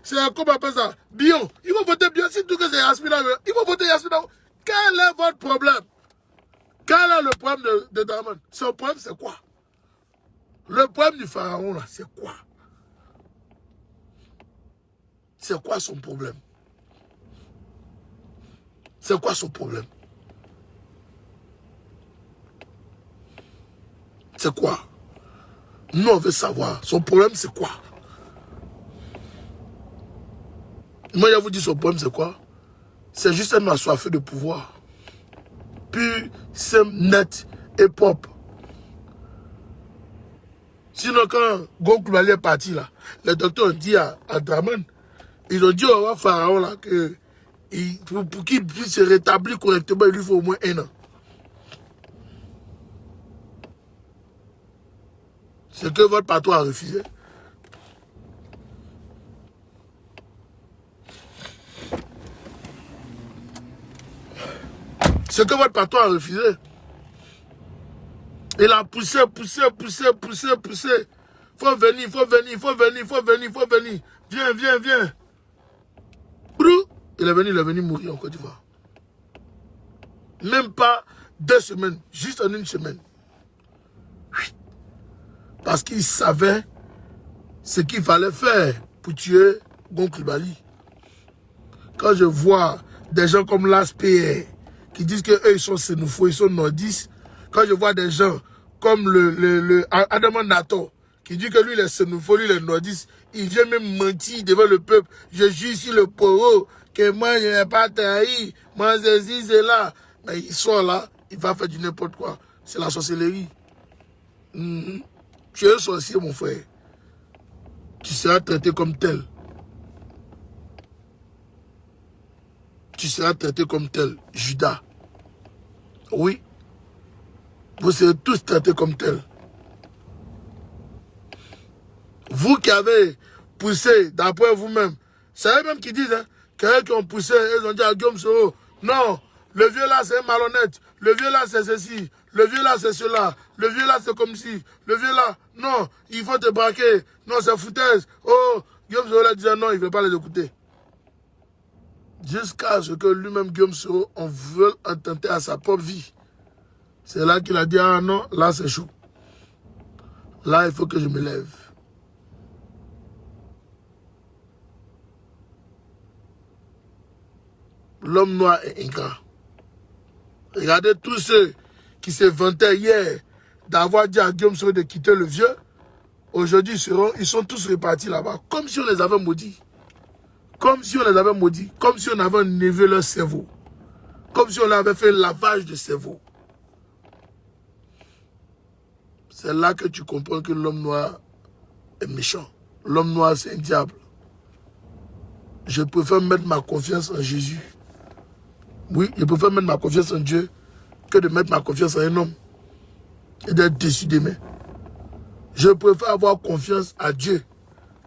c'est comment on appelle ça, Bion, ils vont voter Bion. S'ils trouvent que c'est Yasmina, ils vont voter Yasmina. Quel est votre problème? Quel est le problème de Dramane? Son problème, c'est quoi? Le problème du pharaon, là, c'est quoi? C'est quoi son problème? C'est quoi son problème? C'est quoi? Nous, on veut savoir. Son problème, c'est quoi? Moi, je vous dis, son problème, c'est quoi? C'est juste un assoiffé de pouvoir. Pur, simple, net et propre. Sinon, quand Gon Coulibaly est parti, là, les docteurs ont dit à Dramane, ils ont dit au roi Pharaon là, que pour qu'il puisse se rétablir correctement, il lui faut au moins 1 an. C'est que votre patron a refusé. C'est que votre patron a refusé. Il a poussé. Faut venir. Viens. Brou. Il est venu mourir en Côte d'Ivoire. Même pas 2 semaines, juste en 1 semaine. Parce qu'il savait ce qu'il fallait faire pour tuer Gon Coulibaly. Quand je vois des gens comme l'ASPR qui disent qu'eux ils sont xénophobes, ils sont nordistes, quand je vois des gens comme le Adama Nato qui dit que lui il est xénophobe, lui il est nordiste, il vient même mentir devant le peuple. Je jure sur le poro que moi je n'ai pas trahi, moi c'est là. Mais il sort là, il va faire du n'importe quoi. C'est la sorcellerie. Tu es un sorcier, mon frère. Tu seras traité comme tel. Tu seras traité comme tel, Judas. Oui. Vous serez tous traités comme tel. Vous qui avez poussé, d'après vous-même, c'est eux-mêmes qui disent, hein, qui ont poussé, ils ont dit à Guillaume Soro, non, le vieux là c'est un malhonnête, le vieux là c'est ceci, le vieux là c'est cela, le vieux là c'est comme ci, le vieux là, non, il faut te braquer, non c'est foutaise, oh, Guillaume Soro là disait non, il ne veut pas les écouter. Jusqu'à ce que lui-même, Guillaume Soro, on veut attenter à sa propre vie. C'est là qu'il a dit, ah non, là c'est chaud. Là, il faut que je me lève. L'homme noir est ingrat. Regardez tous ceux qui se vantaient hier d'avoir dit à Guillaume Soro de quitter le vieux. Aujourd'hui, ils sont tous répartis là-bas, comme si on les avait maudits. Comme si on les avait maudits. Comme si on avait enlevé leur cerveau. Comme si on avait fait le lavage de cerveau. C'est là que tu comprends que l'homme noir est méchant. L'homme noir, c'est un diable. Je préfère mettre ma confiance en Jésus. Oui, je préfère mettre ma confiance en Dieu que de mettre ma confiance en un homme et d'être déçu d'aimer. Je préfère avoir confiance à Dieu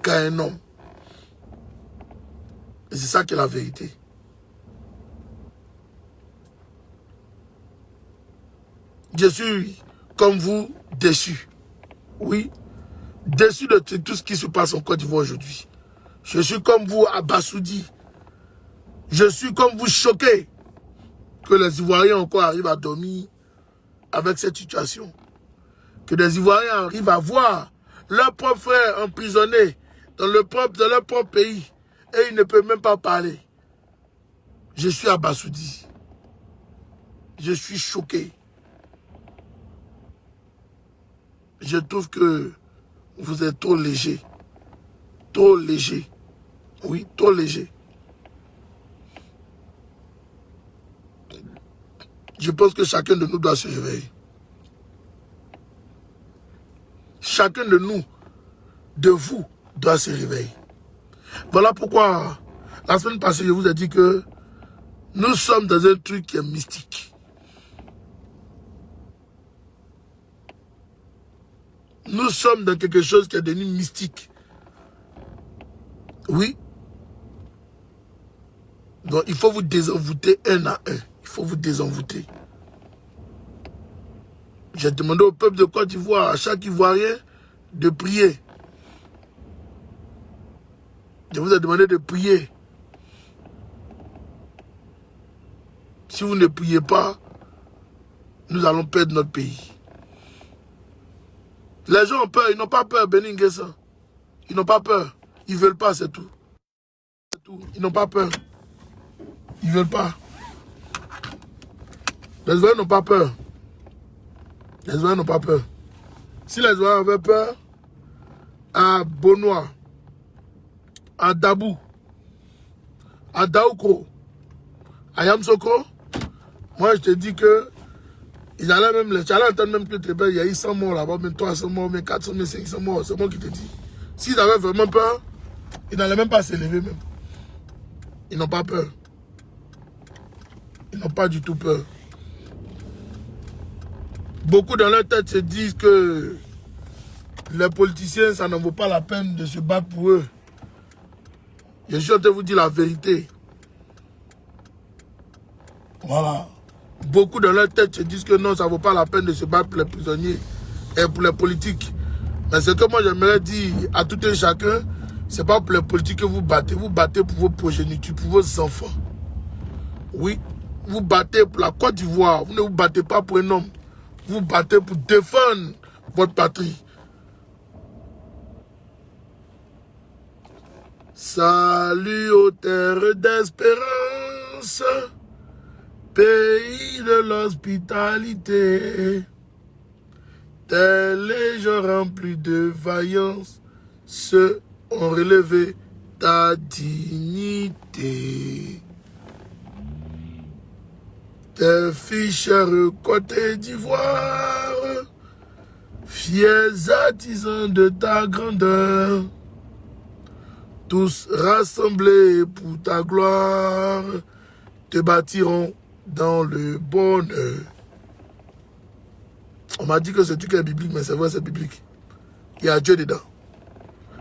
qu'à un homme. Et c'est ça qui est la vérité. Je suis, comme vous, déçu. Oui, déçu de tout ce qui se passe en Côte d'Ivoire aujourd'hui. Je suis comme vous, abasourdi. Je suis comme vous, choqué que les Ivoiriens encore arrivent à dormir avec cette situation. Que les Ivoiriens arrivent à voir leurs propres frères emprisonnés dans leur propre pays. Et ils ne peuvent même pas parler. Je suis abasourdi. Je suis choqué. Je trouve que vous êtes trop léger. Trop léger. Oui, trop léger. Je pense que chacun de nous doit se réveiller. Chacun de nous, de vous, doit se réveiller. Voilà pourquoi, la semaine passée, je vous ai dit que nous sommes dans un truc qui est mystique. Nous sommes dans quelque chose qui est devenu mystique. Oui. Donc, il faut vous désenvoûter un à un. Il faut vous désenvoûter. J'ai demandé au peuple de Côte d'Ivoire, à chaque Ivoirien, de prier. Je vous ai demandé de prier. Si vous ne priez pas, nous allons perdre notre pays. Les gens ont peur, ils n'ont pas peur, Benin Guessa. Ils n'ont pas peur. Ils ne veulent pas, c'est tout. C'est tout. Ils n'ont pas peur. Ils ne veulent pas. Les Ivoiriens n'ont pas peur. Les Ivoiriens n'ont pas peur. Si les Ivoiriens avaient peur, à Bonois, à Dabou, à Daoukro, à Yamsoko, moi je te dis que ils allaient même, les allais entendre même que il y a eu 100 morts là-bas, même 300 morts, même 400, même 500 morts, c'est moi qui te dis. S'ils avaient vraiment peur, ils n'allaient même pas s'élever même. Ils n'ont pas peur. Ils n'ont pas du tout peur. Beaucoup dans leur tête se disent que les politiciens, ça n'en vaut pas la peine de se battre pour eux. Je suis en train de vous dire la vérité. Voilà. Beaucoup dans leur tête se disent que non, ça ne vaut pas la peine de se battre pour les prisonniers et pour les politiques. Mais ce que moi j'aimerais dire à tout un chacun, ce n'est pas pour les politiques que vous battez pour vos progénitures, pour vos enfants. Oui, vous battez pour la Côte d'Ivoire, vous ne vous battez pas pour un homme. Vous battez pour défendre votre patrie. Salut aux terres d'espérance, pays de l'hospitalité. Tels les gens remplis de vaillance, ceux ont relevé ta dignité. Tes fichères Côte d'Ivoire, fiers artisans de ta grandeur, tous rassemblés pour ta gloire, te bâtiront dans le bonheur. On m'a dit que ce truc est biblique, mais c'est vrai, c'est biblique. Il y a Dieu dedans.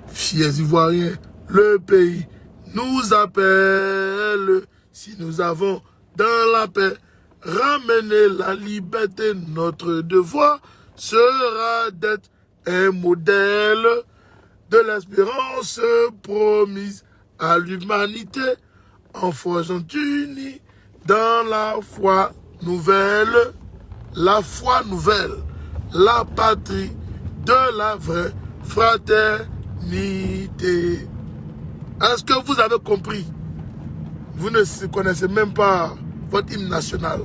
Fiers Ivoiriens, le pays nous appelle, si nous avons dans la paix ramener la liberté, notre devoir sera d'être un modèle de l'espérance promise à l'humanité en forgeant unis dans la foi nouvelle, la patrie de la vraie fraternité. Est-ce que vous avez compris? Vous ne connaissez même pas votre hymne national.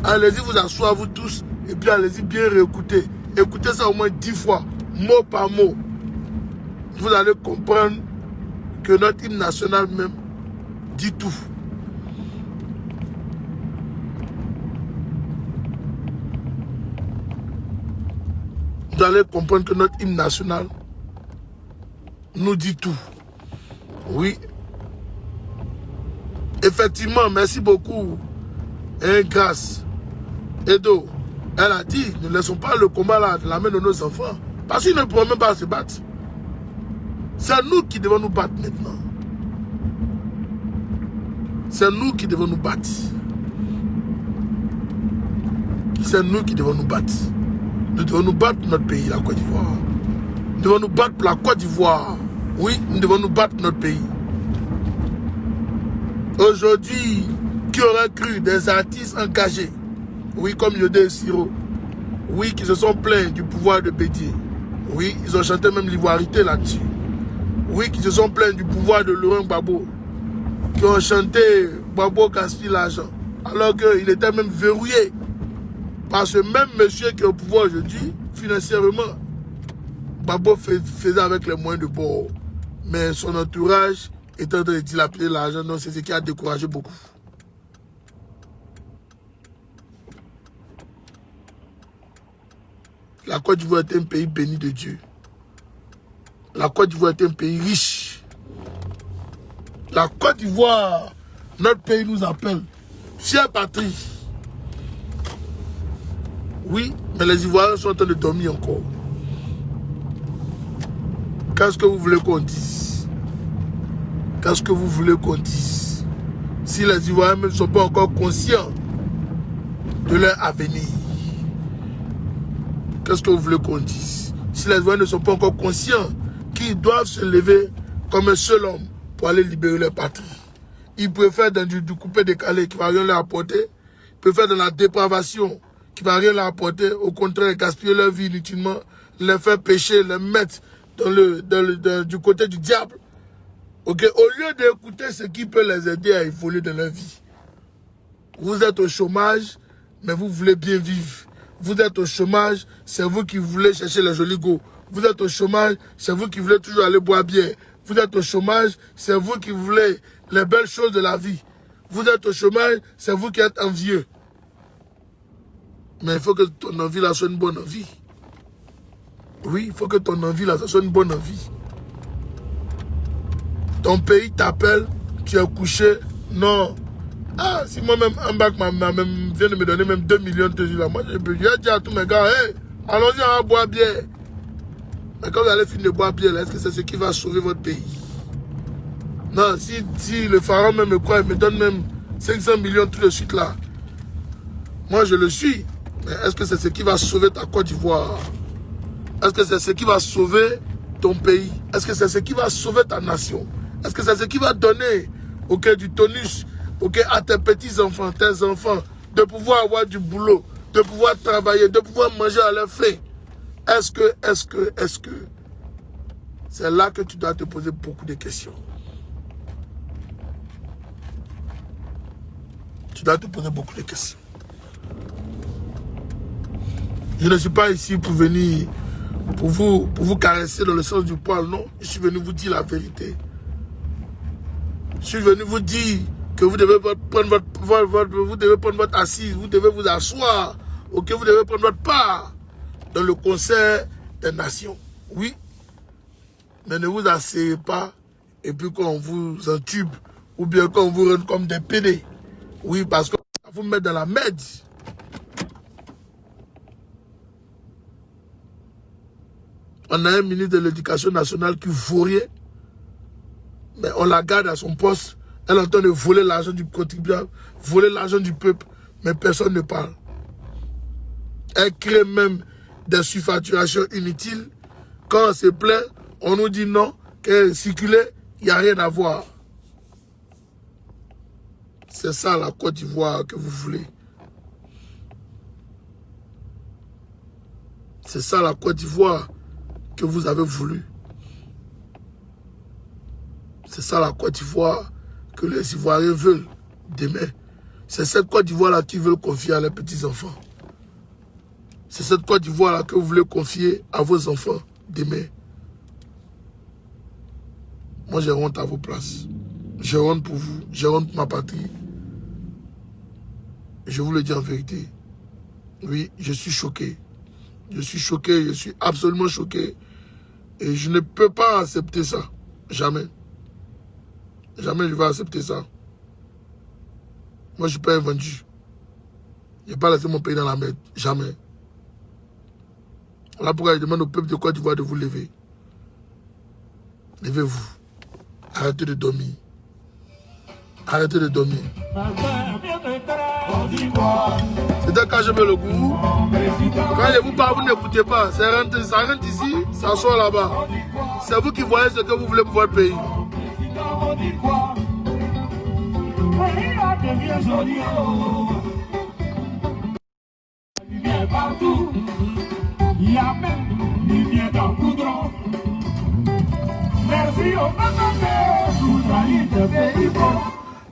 Allez-y vous asseoir vous tous et puis allez-y bien réécouter. Écoutez ça au moins 10 fois, mot par mot. Vous allez comprendre que notre hymne national même dit tout. Vous allez comprendre que notre hymne national nous dit tout. Oui. Effectivement, merci beaucoup. Et grâce. Edo, elle a dit, ne laissons pas le combat là de la main de nos enfants. Parce qu'ils ne pourront même pas se battre. C'est nous qui devons nous battre maintenant. C'est nous qui devons nous battre. C'est nous qui devons nous battre. Nous devons nous battre pour notre pays, la Côte d'Ivoire. Nous devons nous battre pour la Côte d'Ivoire. Oui, nous devons nous battre pour notre pays. Aujourd'hui, qui aurait cru des artistes engagés, oui, comme Yodé et Siro, oui, qui se sont plaints du pouvoir de Bédier. Oui, ils ont chanté même l'ivoirité là-dessus. oui, qui se sont plaints du pouvoir de Laurent Gbagbo, qui ont chanté Gbagbo gaspille l'argent, alors qu'il était même verrouillé par ce même monsieur qui est au pouvoir aujourd'hui, financièrement. Gbagbo faisait avec les moyens de bord, mais son entourage était en train de dilapider l'argent, donc c'est ce qui a découragé beaucoup. La Côte d'Ivoire est un pays béni de Dieu. La Côte d'Ivoire est un pays riche. La Côte d'Ivoire, notre pays nous appelle fière patrie. Oui, mais les Ivoiriens sont en train de dormir encore. Qu'est-ce que vous voulez qu'on dise? Qu'est-ce que vous voulez qu'on dise? Si les Ivoiriens ne sont pas encore conscients de leur avenir, qu'est-ce que vous voulez qu'on dise? Si les Ivoiriens ne sont pas encore conscients qu'ils doivent se lever comme un seul homme pour aller libérer leur patrie. Ils préfèrent dans du coupé décalé qui ne va rien leur apporter. Ils préfèrent dans la dépravation qui ne va rien leur apporter. Au contraire, gaspiller leur vie inutilement, les faire pécher, les mettre du côté du diable. Okay? Au lieu d'écouter ce qui peut les aider à évoluer dans leur vie. Vous êtes au chômage, mais vous voulez bien vivre. Vous êtes au chômage, c'est vous qui voulez chercher les jolis go. Vous êtes au chômage, c'est vous qui voulez toujours aller boire bière. Vous êtes au chômage, c'est vous qui voulez les belles choses de la vie. Vous êtes au chômage, c'est vous qui êtes envieux. Mais il faut que ton envie là soit une bonne envie. Oui, il faut que ton envie là soit une bonne envie. Ton pays t'appelle, tu es couché, non. Ah, si moi-même, un bac vient de me donner même 2 millions de jours, moi je peux dire à tous mes gars, hey, allons-y, on va boire bière. Mais quand vous allez finir de boire bière, est-ce que c'est ce qui va sauver votre pays? Non, si le pharaon même me croit, il me donne même 500 millions tout de suite là. Moi je le suis. Mais est-ce que c'est ce qui va sauver ta Côte d'Ivoire? Est-ce que c'est ce qui va sauver ton pays? Est-ce que c'est ce qui va sauver ta nation? Est-ce que c'est ce qui va donner du tonus à tes petits-enfants, tes enfants, de pouvoir avoir du boulot, de pouvoir travailler, de pouvoir manger à leur faim? Est-ce que c'est là que tu dois te poser beaucoup de questions. Tu dois te poser beaucoup de questions. Je ne suis pas ici pour venir, pour vous caresser dans le sens du poil, non. Je suis venu vous dire la vérité. Je suis venu vous dire que vous devez prendre votre assise, vous devez vous asseoir, vous devez prendre votre part dans le concert des nations. Oui, mais ne vous asseyez pas et puis qu'on vous entube ou bien qu'on vous rende comme des pédés. Oui, parce que vous met dans la merde. On a un ministre de l'Éducation nationale qui vaut rien, mais on la garde à son poste. Elle est en train de voler l'argent du contribuable, voler l'argent du peuple, mais personne ne parle. Elle crée même des surfacturations inutiles. Quand on se plaint, on nous dit non, qu'elle circule, il n'y a rien à voir. C'est ça la Côte d'Ivoire que vous voulez. C'est ça la Côte d'Ivoire que vous avez voulu. C'est ça la Côte d'Ivoire que les Ivoiriens veulent demain. C'est cette Côte d'Ivoire-là qu'ils veulent confier à leurs petits-enfants. C'est cette Côte d'Ivoire-là que vous voulez confier à vos enfants demain. Moi, j'ai honte à vos places. J'ai honte pour vous. J'ai honte pour ma patrie. Je vous le dis en vérité. Oui, je suis choqué. Je suis choqué, je suis absolument choqué. Et je ne peux pas accepter ça. Jamais. Jamais je vais accepter ça. Moi, je ne suis pas un vendu. Je n'ai pas laissé mon pays dans la merde. Jamais. Voilà pourquoi je demande au peuple de Côte d'Ivoire de vous lever. Levez-vous. Arrêtez de dormir. Arrêtez de dormir. C'est quand je mets le goût. Quand je vous parle, vous n'écoutez pas. Ça rentre ici, ça sort là-bas. C'est vous qui voyez ce que vous voulez pour votre pays. Partout, il y a même lumière dans le goudron. Merci.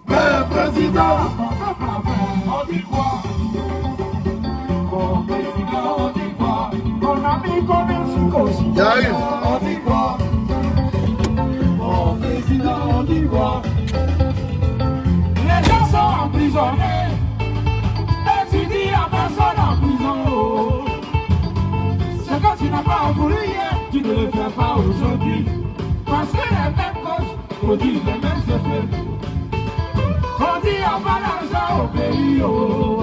Mais président, on dit quoi? Mon président, on dit quoi? Mon ami comme aussi. il arrive. On dit quoi? Mon président, on dit quoi? Les gens sont emprisonnés. Et tu dis à personne en prison. Ce que tu n'as pas voulu hier, tu ne le fais pas aujourd'hui. Parce que les mêmes causes produisent les mêmes effets. On dit on va l'argent au pays, oh.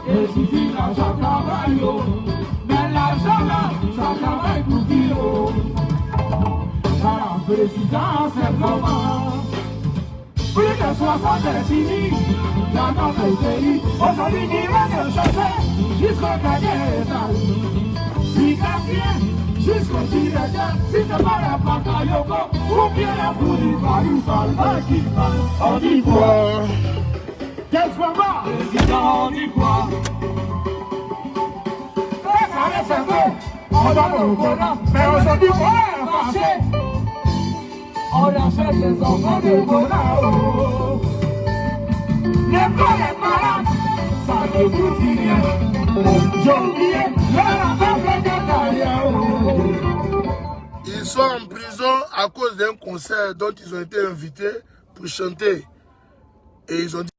Et si tu l'argent travaille, oh. Mais l'argent là, ça travaille pour qui, oh. Alors, président, c'est comment? Plus de 60 décennies dans notre pays. Aujourd'hui, il va de chausser jusqu'au dernier étage. Il vient jusqu'au Chirega, si c'est pas la Bakayoko, ou bien la Foudi Paris, Salva qui parle. On dit quoi? Qu'est-ce qu'on va? Président, on dit quoi? Ça reste un peu, on va le Coran, mais aujourd'hui, on est fâché. On achète les enfants de Coran. L'école est malade, ça ne coûte rien. J'ai oublié, ils sont en prison à cause d'un concert dont ils ont été invités pour chanter. Et ils ont dit